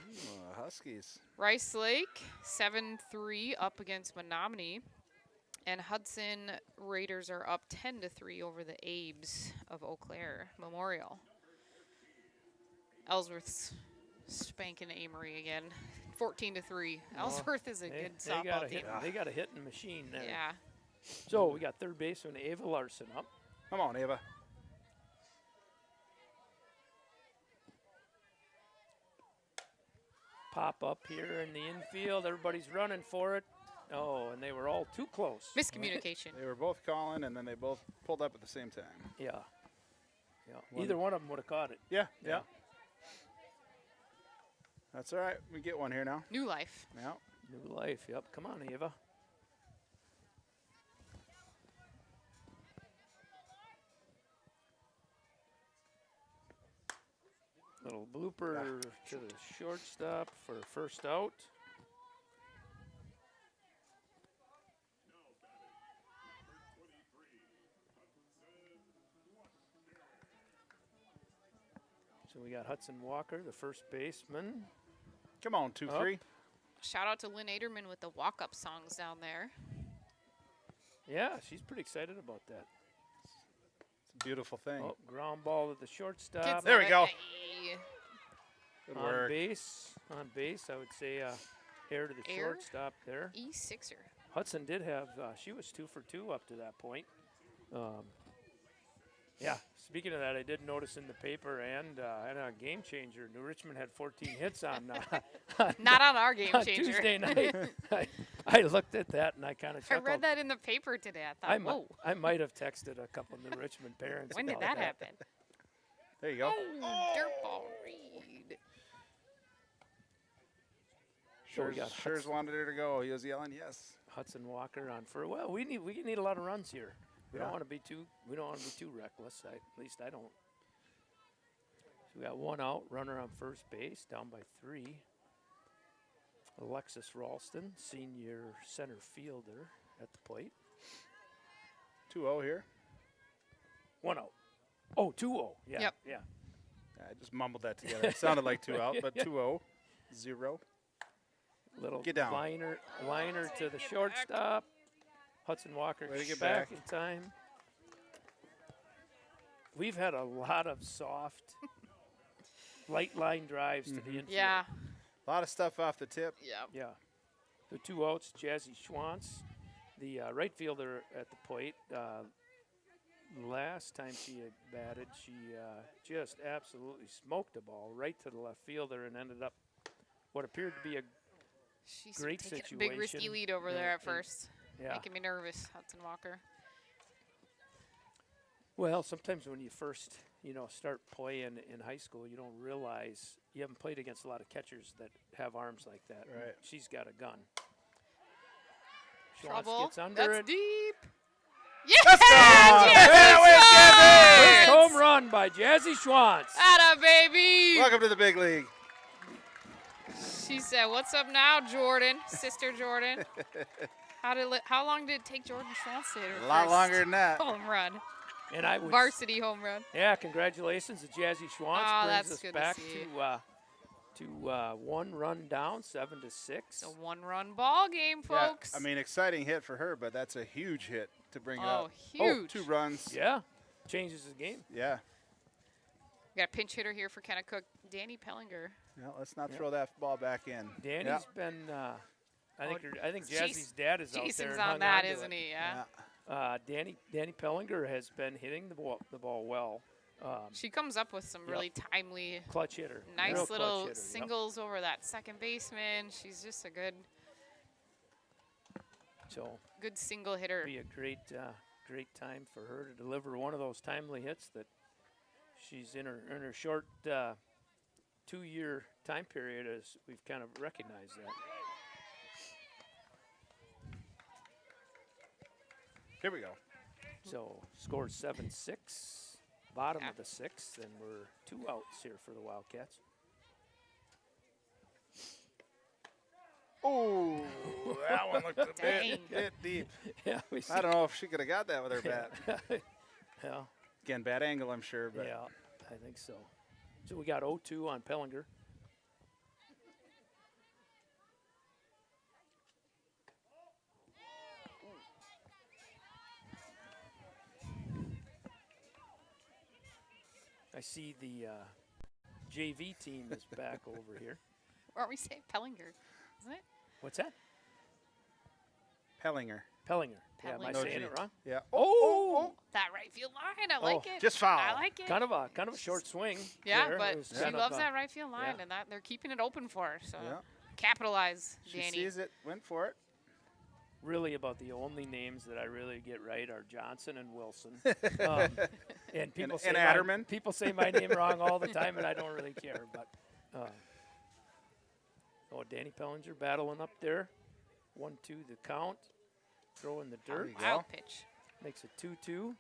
Huskies. Rice Lake 7-3 up against Menominee. And Hudson Raiders are up 10-3 over the Abes of Eau Claire Memorial. Ellsworth's spanking Amory again, 14-3. Ellsworth is a good softball team. They got a hitting machine there. Yeah. So we got third baseman Ava Larson up. Come on, Ava. Pop up here in the infield. Everybody's running for it. Oh, and they were all too close. Miscommunication. They were both calling, and then they both pulled up at the same time. Yeah. Yeah. Either one of them would have caught it. Yeah, Yeah. yeah. That's all right. We get one here now. New life. Yeah. New life. Yep. Come on, Ava. Little blooper to the shortstop for first out. So we got Hudson Walker, the first baseman. Come on, 2-3. Shout out to Lynn Aderman with the walk-up songs down there. Yeah, she's pretty excited about that. It's a beautiful thing. Oh, ground ball to the shortstop. Kids There love we it. go. Hey. Good On work. base, I would say air to the Air? shortstop there. E6er. Hudson did have, she was 2 for 2 up to that point. Yeah, speaking of that, I did notice in the paper and a game changer, New Richmond had 14 hits on Not on our game on changer. Tuesday night. I looked at that and I kind of I chuckled. read that in the paper today. I thought, whoa, I might have texted a couple New Richmond parents. when did about that happen? There you go. Dirtball Reed. So we got Schurz wanted her to go. He was yelling, yes. Hudson Walker on for we need a lot of runs here. We don't Yeah. want to be too reckless. At least I don't. So we got one out, runner on first base, down by 3. Alexis Ralston, senior center fielder at the plate. 2-0 here. 1 out. Oh, 2-0. Yeah. Yep. Yeah. I just mumbled that together. It sounded like 2 out, but 2-0. 0. Little Get down. liner to the shortstop. Hudson Walker Way to get back back. in time. We've had a lot of soft, light line drives to the infield. Yeah. A lot of stuff off the tip. Yep. Yeah. The 2 outs, Jazzy Schwantz, the right fielder at the plate. Last time she had batted, she just absolutely smoked the ball right to the left fielder and ended up what appeared to be a She's great taking situation. a big risky lead over there at first. Yeah. Making me nervous, Hudson Walker. Well, sometimes when you first, start playing in high school, you don't realize you haven't played against a lot of catchers that have arms like that. Right. She's got a gun. Schwartz Trouble. gets under That's it. deep. Yes! First home run by Jazzy Schwantz. Atta baby. Welcome to the big league. She said, "What's up now, Jordan? Sister Jordan." How long did it take Jordan Schwantz to hit her A lot first longer than that. home run? And I would Varsity home run. Yeah, congratulations to Jazzy Schwantz. Oh, Brings that's us good to back see. to 1 run down, 7-6. It's a one-run ball game, folks. Yeah, I mean, exciting hit for her, but that's a huge hit to bring it Oh, up. huge. 2 runs. Yeah, changes the game. Yeah. We got a pinch hitter here for Kennecott, Danny Pellinger. Yeah, let's not throw that ball back in. Danny's been. I think Jazzy's dad is out there. Jason's and on hung that, to isn't it. he? Yeah. Danny Pellinger has been hitting the ball well. She comes up with some really timely, Clutch hitter. nice Real clutch little hitter, yep. singles over that second baseman. She's just a good So single hitter. be a great time for her to deliver one of those timely hits that she's in her short 2-year time period, as we've kind of recognized that. Here we go. So scored 7-6, bottom of the 6th, and we're 2 outs here for the Wildcats. Oh, that one looked a Dang. bit deep. Yeah, we see. I don't know if she could have got that with her bat. Yeah, Again, bad angle, I'm sure. But yeah, I think so. So we got 0-2 on Pellinger. I see the JV team is back over here. Or are we saying Pellinger? Isn't it? What's that? Pellinger. Pellinger. Yeah, am I Pellinger. saying it wrong? Yeah. Oh! That right field line. I like it. just foul. I like it. Kind of a short swing. Yeah, there. It but was she kind of loves a- that right field line, yeah. and that they're keeping it open for her. So Yeah. capitalize, She Danny. sees it, went for it. Really, about the only names that I really get right are Johnson and Wilson. And people And say Adderman. people say my name wrong all the time, and I don't really care. But Danny Pellinger battling up there, 1-2 the count, throwing the dirt, There you Wild go. pitch. makes it 2-2.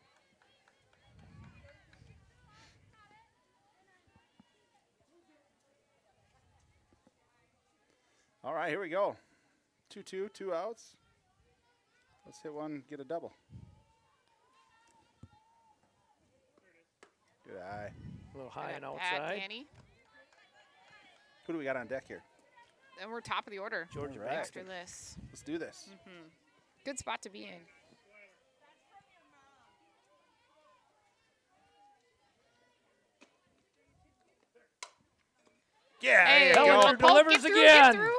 All right, here we go. 2-2, 2 outs. Let's hit one, get a double. Good eye. A little high and Good outside. at Danny. Who do we got on deck here? And we're top of the order. Georgia All right. After Baxter. this, Let's do this. good spot to be in. Yeah, Hey, there you Pellinger go. little poke, delivers get through, get again. through.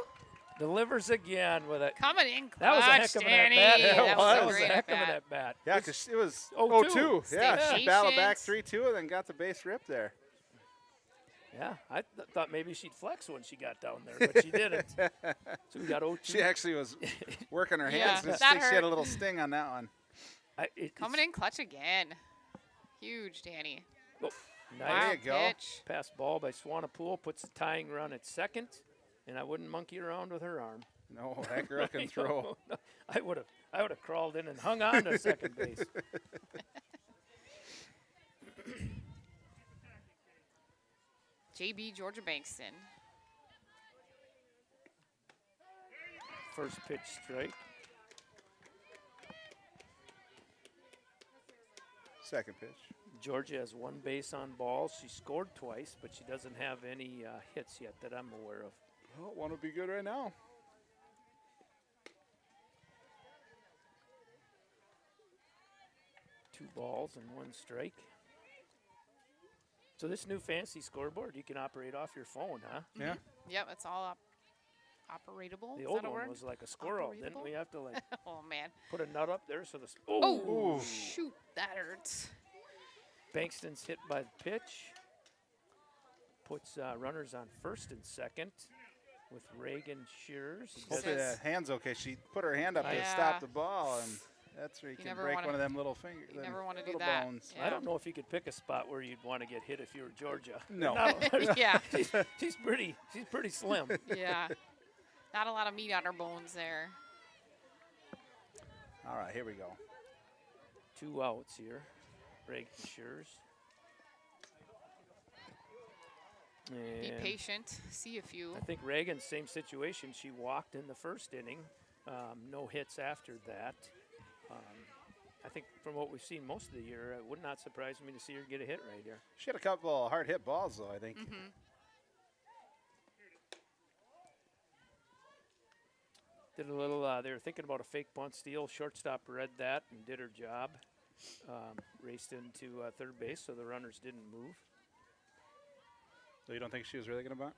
Delivers again with it. Coming in clutch, That was a heck of an Danny. at-bat. Yeah, That was that a was a great heck of an at-bat. at-bat. Yeah, because it was 0-2. 0-2. Yeah, Stay she battled back patient. 3-2 and then got the base rip there. Yeah, I thought maybe she'd flex when she got down there, but she didn't. So we got 0-2. She actually was working her Yeah, hands. I that think she had hurt. a little sting on that one. Coming in clutch again. Huge, Danny. Oh, nice. Wow. Wild you go. pitch. Pass ball by Swanepoel, puts the tying run at second, and I wouldn't monkey around with her arm. No, that girl can throw. I would have crawled in and hung on to second base. JB Georgia Bankston. First pitch strike. Second pitch. Georgia has 1 base on balls. She scored twice, but she doesn't have any hits yet that I'm aware of. Oh, want to be good right now. Two balls and 1 strike. So this new fancy scoreboard you can operate off your phone, huh? Yeah. Yep, it's all operatable. The Is old that a one word? was like a squirrel. Didn't Operatable? we have to like Oh, man. put a nut up there so the Oh, Ooh. shoot. That hurts. Bankston's hit by the pitch. Puts runners on first and second. with Reagan Shears. Hopefully says- that hand's okay. She put her hand up to Yeah. stop the ball, and that's where you can never break wanna- one of them little fingers. you never wanna do little that. bones. Yeah. I don't know if you could pick a spot where you'd want to get hit if you were Georgia. No. Yeah. She's pretty slim. Yeah. Not a lot of meat on her bones there. All right, here we go. 2 outs here. Reagan Shears. Be And patient. See a few. I think Reagan, same situation. She walked in the first inning. No hits after that. I think from what we've seen most of the year, it would not surprise me to see her get a hit right here. She had a couple hard hit balls, though, I think. Did a little, they were thinking about a fake bunt steal. Shortstop read that and did her job. Raced into third base, so the runners didn't move. So you don't think she was really going to bunt?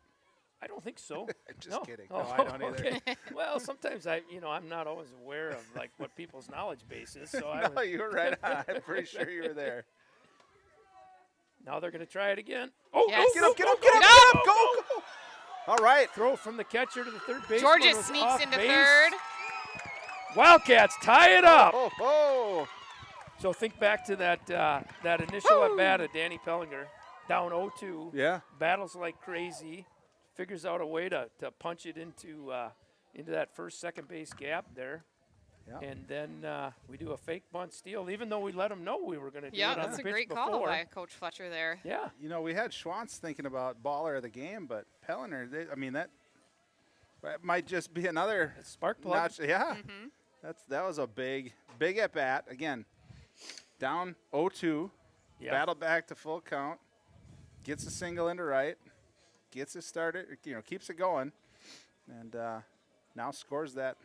I don't think so. Just No. kidding. Oh, No, I don't either. okay. Well, sometimes I'm not always aware of like what people's knowledge base is. So I No, was, you were right on. I'm pretty sure you were there. now they're going to try it again. Oh, Yes. Get up, get up, go, get up, go, get up, go, go, go. All right. Throw from the catcher to the third base. Georgia sneaks into third. Wildcats tie it up. Oh, oh. So think back to that initial at bat of Danny Pellinger, down 0-2. Yeah. Battles like crazy, figures out a way to punch it into that first second base gap there. Yeah. And then we do a fake bunt steal, even though we let them know we were going to do Yeah, it on that's the a pitch great before. call by Coach Fletcher there. Yeah. You know, we had Schwantz thinking about baller of the game, but Pelliner, that might just be another It's spark plug. notch. Yeah. That was a big at bat. Again, down 0-2, Yeah. battle back to full count, gets a single into right, gets it started, keeps it going, and now scores that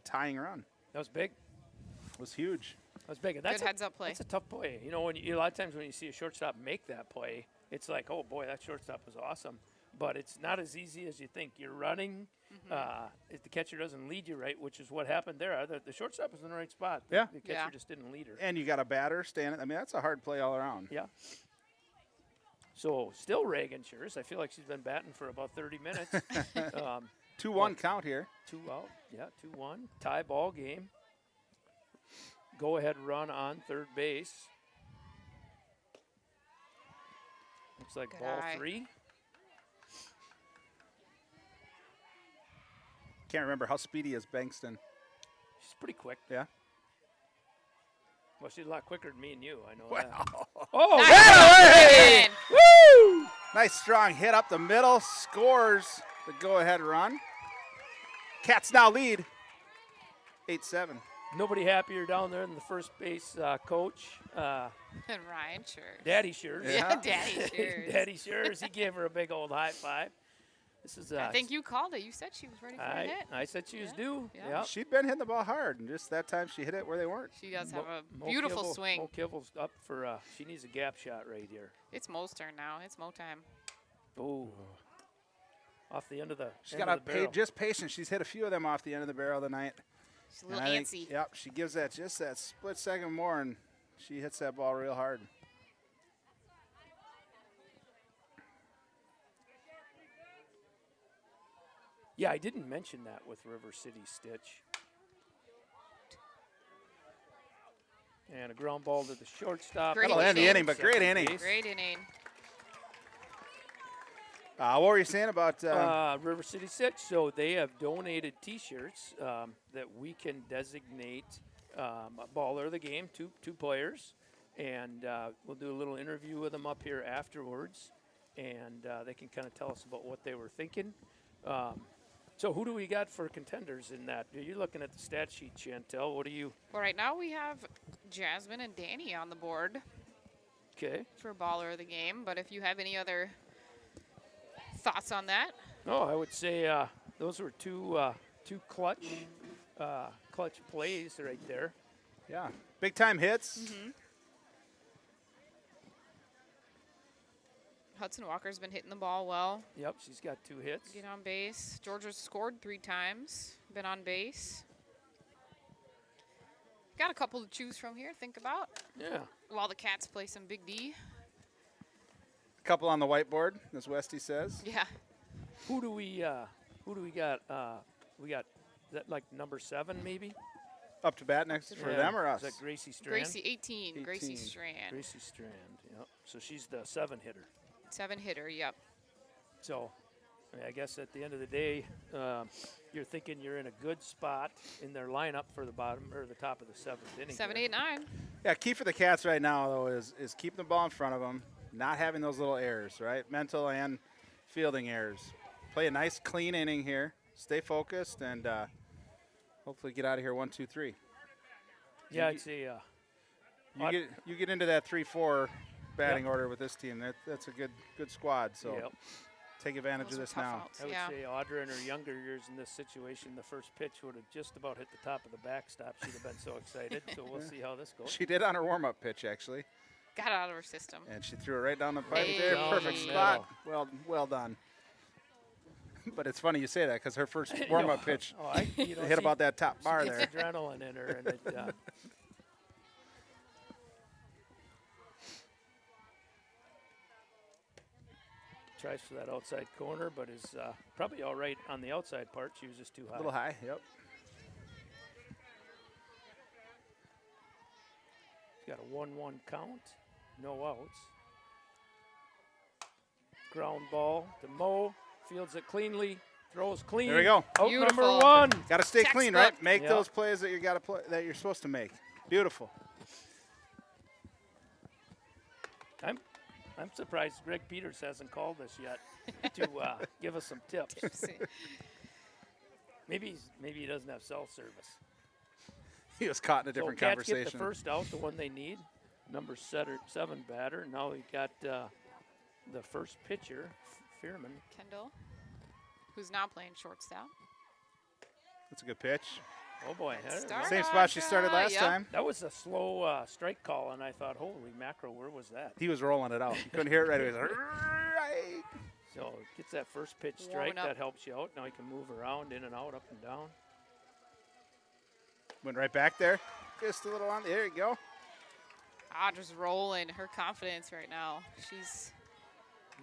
tying run. That was big. It was huge. That was big. And that's Good heads-up play. That's a tough play. You know, when a lot of times when you see a shortstop make that play, it's like, oh boy, that shortstop was awesome. But it's not as easy as you think. You're running. If the catcher doesn't lead you right, which is what happened there, the shortstop was in the right spot. Yeah. The catcher just didn't lead her. And you got a batter standing. I mean, that's a hard play all around. Yeah. So still Reagan Shears. I feel like she's been batting for about 30 minutes. 2-1 count here. 2 out. Yeah, 2-1. Tie ball game. Go ahead run on third base. Looks like Good ball eye. 3. Can't remember how speedy is Bankston. She's pretty quick. Yeah. Well, she's a lot quicker than me and you. I know Wow. that. Oh, Nice Hey! run. woo! Nice strong hit up the middle. Scores the go-ahead run. Cats now lead 8-7. Nobody happier down there than the first base coach, And Ryan Shears. Daddy Shears. Yeah. Daddy Shears. Daddy Shears. He gave her a big old high five. This is. I think you called it. You said she was ready for a hit. I said she was Yeah. due. Yeah. Yep. She'd been hitting the ball hard, and just that time she hit it where they weren't. She does have a Mo beautiful Kibble- swing. Mo Kibble's up for. She needs a gap shot right here. It's Mo's turn now. It's Mo time. Oh. Off the end of the. She's end got of to the pay barrel. just patience. She's hit a few of them off the end of the barrel tonight. She's a And little I think, antsy. yep, she gives that just that split second more, and she hits that ball real hard. Yeah, I didn't mention that with River City Stitch. And a ground ball to the shortstop. Great That'll end the inning. inning, but great Second inning. base. Great inning. What were you saying about? River City Stitch. So they have donated T-shirts that we can designate a baller of the game, two players, and we'll do a little interview with them up here afterwards, and they can kind of tell us about what they were thinking. So who do we got for contenders in that? You're looking at the stat sheet, Chantel. What do you? Well, right now we have Jasmine and Danny on the board Okay. for baller of the game. But if you have any other thoughts on that, No, I would say those were two clutch plays right there. yeah, big time hits. Hudson Walker's been hitting the ball well. Yep, she's got 2 hits. Get on base. Georgia's scored 3 times. Been on base. Got a couple to choose from here. Think about Yeah. while the Cats play some Big D. A couple on the whiteboard, as Westy says. Yeah. Who do we Who do we got? We got is that like number 7 maybe? Up to bat next for Yeah. them or us? Is that Gracie Strand? Gracie 18. Gracie 18. Strand. Gracie Strand. Yep. So she's the 7 hitter. 7 hitter. Yep. So, I mean, I guess at the end of the day, you're thinking you're in a good spot in their lineup for the bottom or the top of the 7th inning. 7, here. 8, 9. Yeah, key for the Cats right now, though, is keeping the ball in front of them, not having those little errors, right? Mental and fielding errors. Play a nice, clean inning here. Stay focused and hopefully get out of here 1, 2, 3. Yeah, I'd say. You get into that 3-4 batting order with this team. That's a good squad. So Yep. take advantage Those of are this tough now. outs, I would yeah. say Audra in her younger years in this situation, the first pitch would have just about hit the top of the backstop. She'd have been so excited. So we'll see how this goes. She did on her warm-up pitch, actually, Got it out of her system. and she threw it right down the pipe Hey. there. Down Perfect the spot. Well done. But it's funny you say that because her first warm-up pitch hit about that top bar It's there. adrenaline in her, and it. Tries for that outside corner, but is probably all right on the outside part. She was just too high. A little high, yep. She's got a 1-1 count, no outs. Ground ball to Mo, fields it cleanly, throws clean. There we go. Out Beautiful. number 1. Got to stay clean, right? Textbook. Make Yep. those plays that that you're supposed to make. Beautiful. I'm surprised Greg Peters hasn't called us yet to give us some tips. Maybe he doesn't have cell service. He was caught in a different so Cats conversation. get the first out, the one they need. Number 7 batter. Now we got the first pitcher, Fearman. Kendall, who's now playing shortstop. That's a good pitch. Oh boy, Start. Same spot she started last Yep. time. that was a slow strike call, and I thought, holy mackerel, where was that? He was rolling it out. You couldn't hear it right away. He was like, right. So gets that first pitch Warming strike, up. that helps you out. Now you can move around, in and out, up and down. Went right back there. Just a little on. There you go. Audra's rolling. Her confidence right now. She's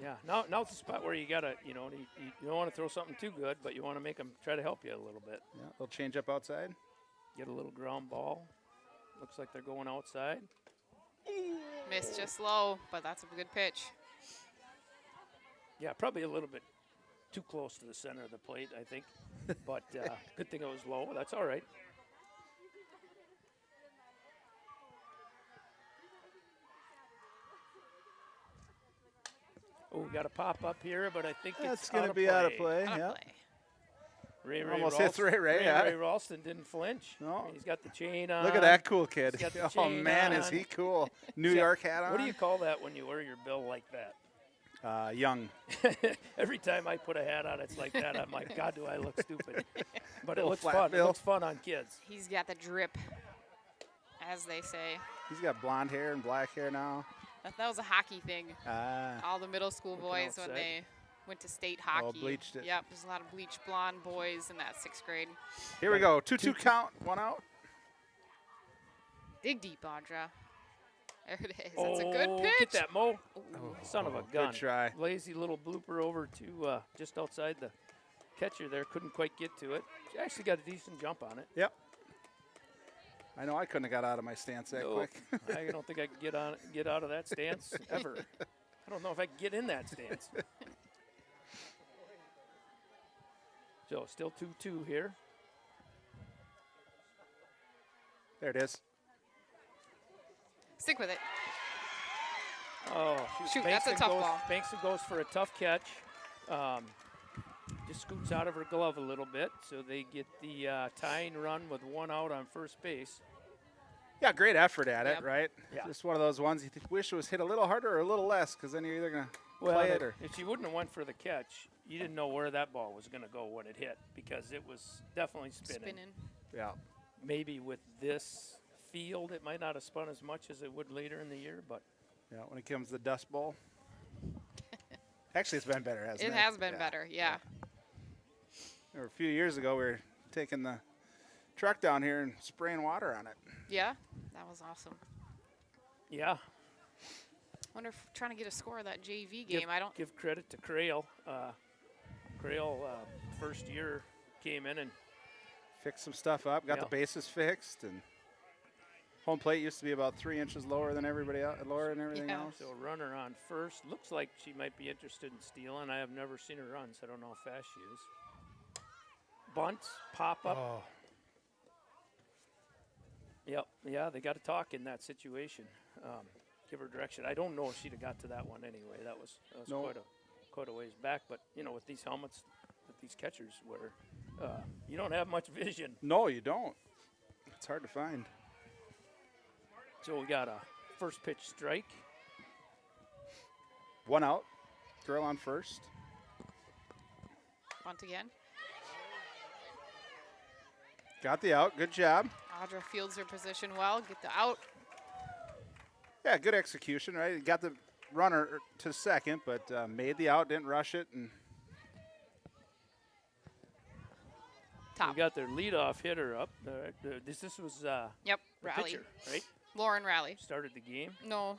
Yeah, now's the spot where you gotta, you don't want to throw something too good, but you want to make them try to help you a little bit. Yeah, they'll change up outside. Get a little ground ball. Looks like they're going outside. missed just low, but that's a good pitch. Yeah, probably a little bit too close to the center of the plate, I think. But good thing it was low. That's all right. Oh, we got a pop up here, but I think That's it's going to be out of play. Out of Yeah. play. Ray Almost hits Ray, yeah. Ray Ralston didn't flinch. No. He's got the chain on. Look at that cool kid. He's got the Oh, chain man, is on. he cool. New Yeah. York hat on. What do you call that when you wear your bill like that? Young. Every time I put a hat on, it's like that. I'm like, God, do I look stupid? But it Little looks flat fun. It bill. looks fun on kids. He's got the drip, as they say. He's got blonde hair and black hair now. That was a hockey thing. Ah. All the middle school Looking boys when outside. they went to state hockey. bleached it. Yep, there's a lot of bleached blonde boys in that 6th grade. Here we go. 2-2 count. 1 out. Dig deep, Audra. There it is. That's a good pitch. Get that, Mo. Ooh. Son of a good gun. try. Lazy little blooper over to just outside the catcher there. Couldn't quite get to it. She actually got a decent jump on it. Yep. I know I couldn't have got out of my stance that Nope. quick. I don't think I could get out of that stance ever. I don't know if I can get in that stance. So still 2-2 here. There it is. Stick with it. Oh, Shoot, that's a Bankson tough goes, ball. Bankson goes for a tough catch. Just scoots out of her glove a little bit, so they get the tying run with 1 out on first base. Yeah, great effort at Yep. it, right? Yeah. Just one of those ones you wish it was hit a little harder or a little less, because then you're either going to Well, play it or. if she wouldn't have went for the catch, you didn't know where that ball was going to go when it hit because it was definitely spinning. Yeah. Maybe with this field, it might not have spun as much as it would later in the year, but Yeah, when it comes to the Dust Bowl. Actually, it's been better, hasn't it? It has been Yeah. better, yeah. A few years ago, we were taking the truck down here and spraying water on it. Yeah, that was awesome. yeah, Wonder if trying to get a score of that JV game. I don't. give credit to Crail. Crail, first year, came in and Fixed some stuff up, got Yeah. the bases fixed, and home plate used to be about 3 inches lower than everybody else, lower than everything Yeah. else. so runner on first. Looks like she might be interested in stealing. I have never seen her run, so I don't know how fast she is. Bunt, pop up. Oh, Yep. Yeah, they got to talk in that situation. Give her direction. I don't know if she'd have got to that one anyway. That was No. quite a ways back. But you know, with these helmets that these catchers wear, you don't have much vision. no, you don't. It's hard to find. So we got a first pitch strike. 1 out. Girl on first. Bunt again. Got the out. Good job. Audra fields her position well. Get the out. Yeah, good execution, right? Got the runner to second, but made the out, didn't rush it, and Top. We got their leadoff hitter up. This was Yep. the Rally. pitcher, right? Lauren Rally. Started the game. No,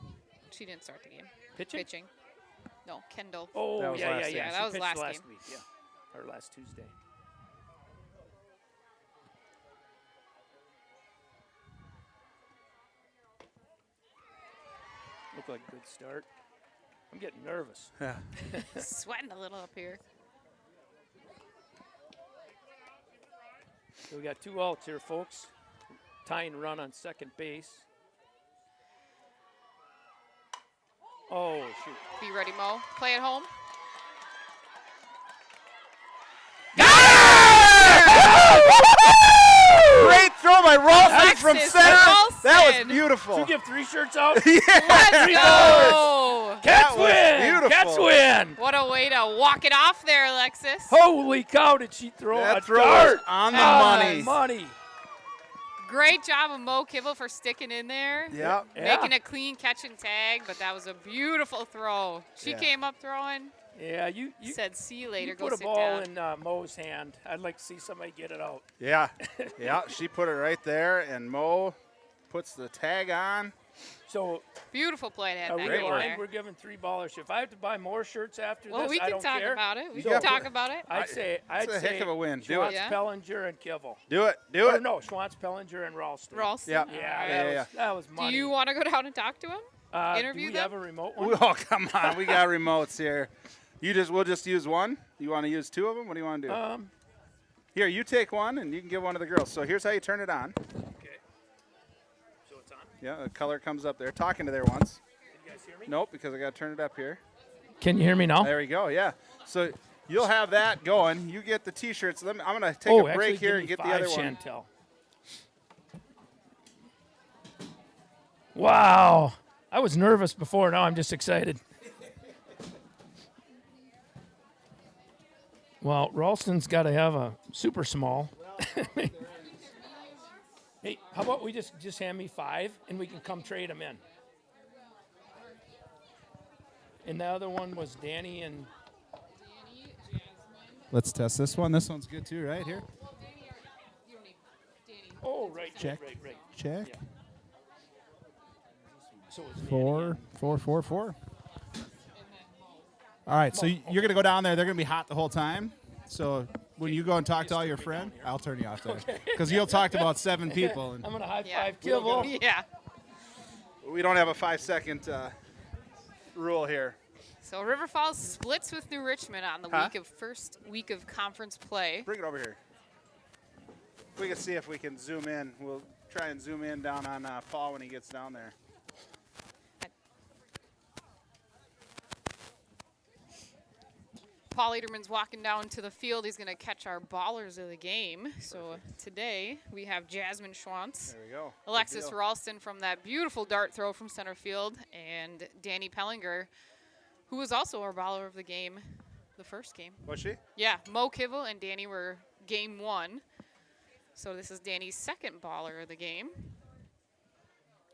she didn't start the game. Pitching. Pitching. No, Kendall. Oh, That was yeah, last yeah, game. yeah. Yeah, She that was pitched last game. week, yeah, or last Tuesday. Looked like a good start. I'm getting nervous. yeah. Sweating a little up here. So we got 2 outs here, folks. Tying run on second base. Oh, shoot. Be ready, Mo. Play at home. Great throw by Ralston from Alexis center. That was Ralston. beautiful. Did you give 3 shirts out? Let's go. Cats That was win! beautiful. Cats win! What a way to walk it off there, Alexis. Holy cow, did she throw That a throw was dart? on the On money. Great job of Mo Kibble for sticking in there. Yep. Yeah. Making a clean catch and tag, but that was a beautiful throw. She Yeah. came up throwing, Yeah, you said, see you later, you go put a sit ball down. in Mo's hand. I'd like to see somebody get it out. Yeah. Yeah, she put it right there, and Mo puts the tag on. So Beautiful play to have are that we Great game work. aligned? there. We're giving $3 if I have to buy more shirts after Well, this, we I can don't talk care. about it. We You can got- talk about it. I'd say a heck of a win. Do Schwantz, it. Yeah. Pellinger, and Kivel. Do it. Do Or it. no, Schwantz, Pellinger, and Ralston. Ralston. Yeah. all Yeah, right. that, Yeah, was, that was Do money. you want to go down and talk to him? do interview we them? have a remote one? Oh, come on. We got remotes here. We'll just use one. You want to use 2 of them? What do you want to do? Here, you take one, and you can give one to the girls. So here's how you turn it on. Okay. So it's on. Yeah, the color comes up there. Talking to there once. Can you guys hear me? Nope, because I got to turn it up here. Can you hear me now? There we go. Yeah. So you'll have that going. You get the T-shirts. I'm going to take a break here and get the other one. Chantel. Wow. I was nervous before. Now I'm just excited. Well, Ralston's got to have a super small. Hey, how about we just hand me 5 and we can come trade them in? And the other one was Danny and Let's test this one. This one's good too, right here. oh right, Check. right. Check. Yeah. So it's Danny 4, and- 4, 4, 4. All right, so you're going to go down there. They're going to be hot the whole time. So when you go and talk to all your friends, I'll turn you off there. Because you'll talk to about 7 people. And I'm gonna high Yeah. five Kivel. Yeah. we don't have a 5-second rule here. So River Falls splits with New Richmond on the Huh? first week of conference play. Bring it over here. We can see if we can zoom in. We'll try and zoom in down on Paul when he gets down there. Paul Ederman's walking down to the field. He's going to catch our ballers of the game. So today we have Jasmine Schwantz, There we go. Good Alexis deal. Ralston from that beautiful dart throw from center field, and Danny Pellinger, who was also our baller of the game the first game. Was she? Yeah, Mo Kibble and Danny were game 1. So this is Danny's second baller of the game.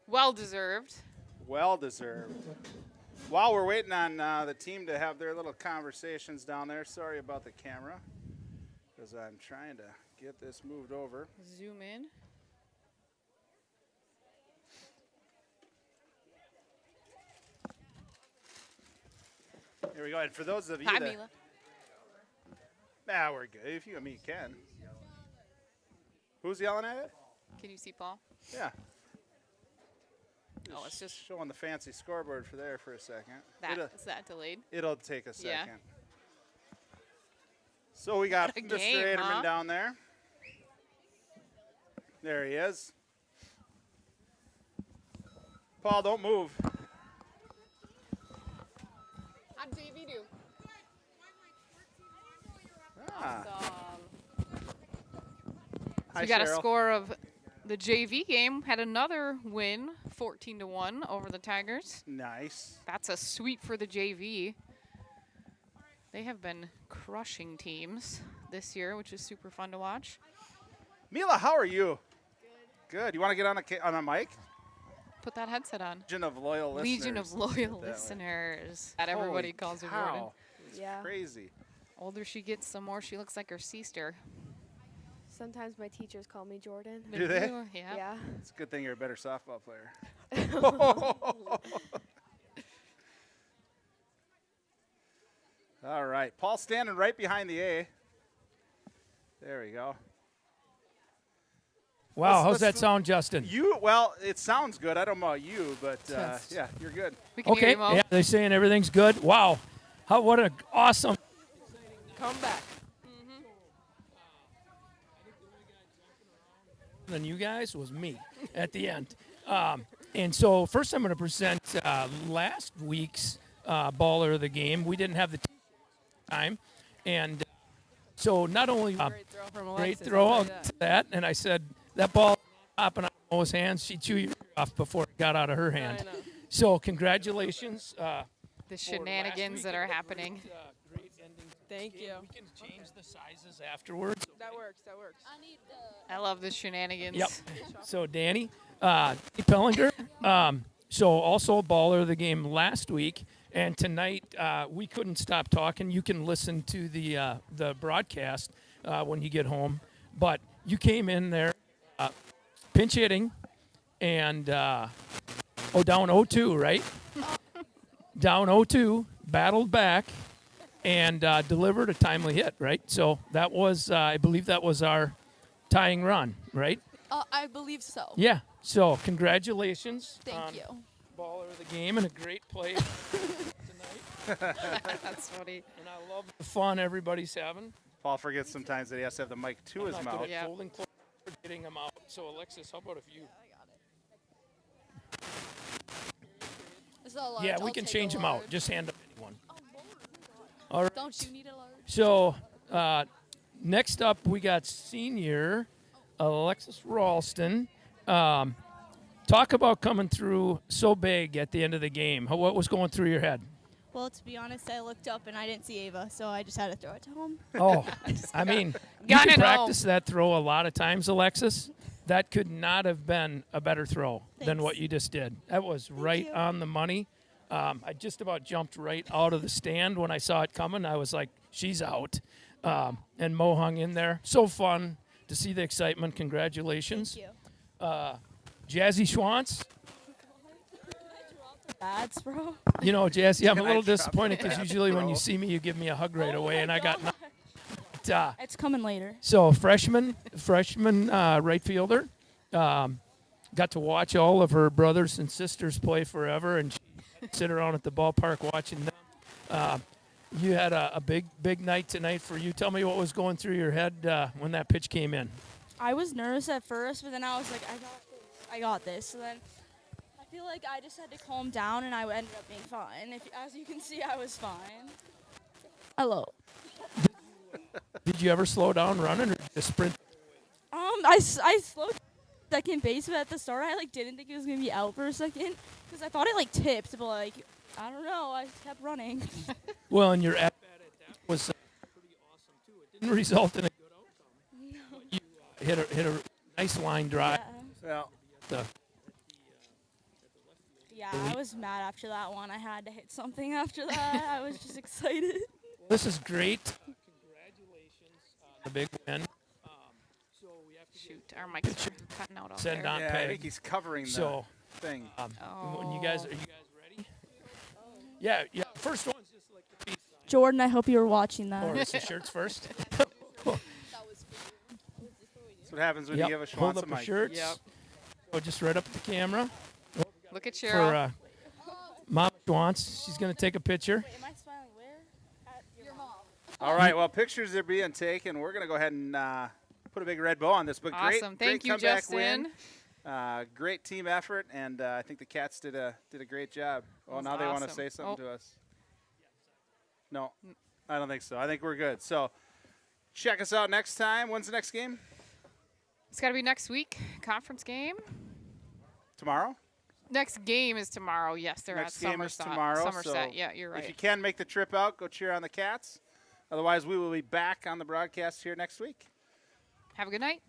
Well deserved. Well deserved. While we're waiting on the team to have their little conversations down there, sorry about the camera, because I'm trying to get this moved over. Zoom in. Here we go. And for those of you Hi, that Mila. Nah, we're good. If you and me can. Who's yelling at it? Can you see Paul? Yeah. Oh, it's just Showing the fancy scoreboard for there for a second. that. Is that delayed? It'll take a second. Yeah. So we got What a Mr. game, Aderman huh? down there. There he is. Paul, don't move. How'd JV do? Ah. Hi, We got a Cheryl. score of the JV game. Had another win, 14-1 over the Tigers. Nice. That's a sweep for the JV. They have been crushing teams this year, which is super fun to watch. Mila, how are you? Good. You want to get on a mic? Put that headset on. Legion of loyal listeners. Legion of loyal listeners. That everybody Holy calls her cow. Jordan. It's Yeah. crazy. Older she gets, the more she looks like her sister. Sometimes my teachers call me Jordan. Do they? Yeah. Yeah. It's a good thing you're a better softball player. All right. Paul standing right behind the A. There we go. Wow, how's let's- that sound, Justin? Well, it sounds good. I don't know about you, but Test. yeah, you're good. We can hear Okay, you, Mo. yeah, they're saying everything's good. Wow, what an awesome. Come back. Than you guys was me at the end. And so first I'm going to present last week's baller of the game. We didn't have the time. And so not only Great throw from Alexis. great throw I'll out tell you to that, and I said that ball popping out of Mo's hands, she'd chew your ear off before it got out of her hand. I know. So congratulations. The shenanigans that are happening. Great ending. Thank you. We can change the sizes afterwards. That works. That works. I love the shenanigans. Yep. So Danny Pellinger, so also a baller of the game last week, and tonight we couldn't stop talking. You can listen to the broadcast when you get home, but you came in there pinch hitting and down 0-2, right? Down 0-2, battled back, and delivered a timely hit, right? So that was, I believe that was our tying run, right? I believe so. Yeah. So congratulations. Thank on you. Baller of the game and a great play tonight. That's funny. And I love the fun everybody's having. Paul forgets sometimes that he has to have the mic to his I'm not mouth. good at Yeah. folding clothes or getting them out. So Alexis, how about if you? Is that a large? Yeah, we I'll can take change a them out. large. Just hand them anyone. All right. Don't you need a large? So next up, we got senior Alexis Ralston. Talk about coming through so big at the end of the game. What was going through your head? Well, to be honest, I looked up and I didn't see Ava, so I just had to throw it to home. Oh, I mean, you Got can it home. practice that throw a lot of times, Alexis. That could not have been a better throw than Thanks. what you just did. That was right you. on the money. I just about jumped right out of the stand when I saw it coming. I was like, she's out. And Mo hung in there. So fun to see the excitement. Congratulations. Thank you. Jazzy Schwantz. Bats, bro. You know, Jazzy, I'm a Can I little drop disappointed because that, usually when bro? you see me, you give me a hug right Oh away, my and I got God. nothing. It's coming later. So freshman right fielder, got to watch all of her brothers and sisters play forever, and she sit around at the ballpark watching them. You had a big night tonight for you. Tell me what was going through your head when that pitch came in. I was nervous at first, but then I was like, I got this. So then I feel like I just had to calm down, and I ended up being fine. As you can see, I was fine. Hello. Did you ever slow down running or just sprint? I slowed second base, but at the start I didn't think it was gonna be out for a second because I thought it tipped, but I don't know. I kept running. Well, and your at bat at that was pretty awesome too. It didn't result in a good outcome. But you hit a nice line drive. Well, Yeah, I was mad after that one. I had to hit something after that. I was just excited. This is great. Congratulations on the big win. So we have to Shoot, our mics are cutting out out Send there. on yeah, I peg. think he's covering the So thing. when you guys are you guys ready? Yeah. First one's just like the peace sign. Jordan, I hope you were watching that. Or is the shirts first? That's what happens when Yep. you give a Hold Schwantz up a her mic. shirts. Yep. Go just right up at the camera Look at for Cheryl. Mama Schwantz. She's going to take a picture. Wait, am I smiling where? At your mom. All right, well, pictures are being taken. We're going to go ahead and put a big red bow on this. But Awesome. great Thank you, comeback Justin. win. Great team effort, and I think the Cats did a great job. Well, was now they want to awesome. say something Oh. to us. No, I don't think so. I think we're good. So check us out next time. When's the next game? It's got to be next week. Conference game. Tomorrow? Next game is tomorrow. Yes, they're Next at game is Somerset. tomorrow. Somerset. So Yeah, you're right. if you can make the trip out, go cheer on the Cats. Otherwise, we will be back on the broadcast here next week. Have a good night.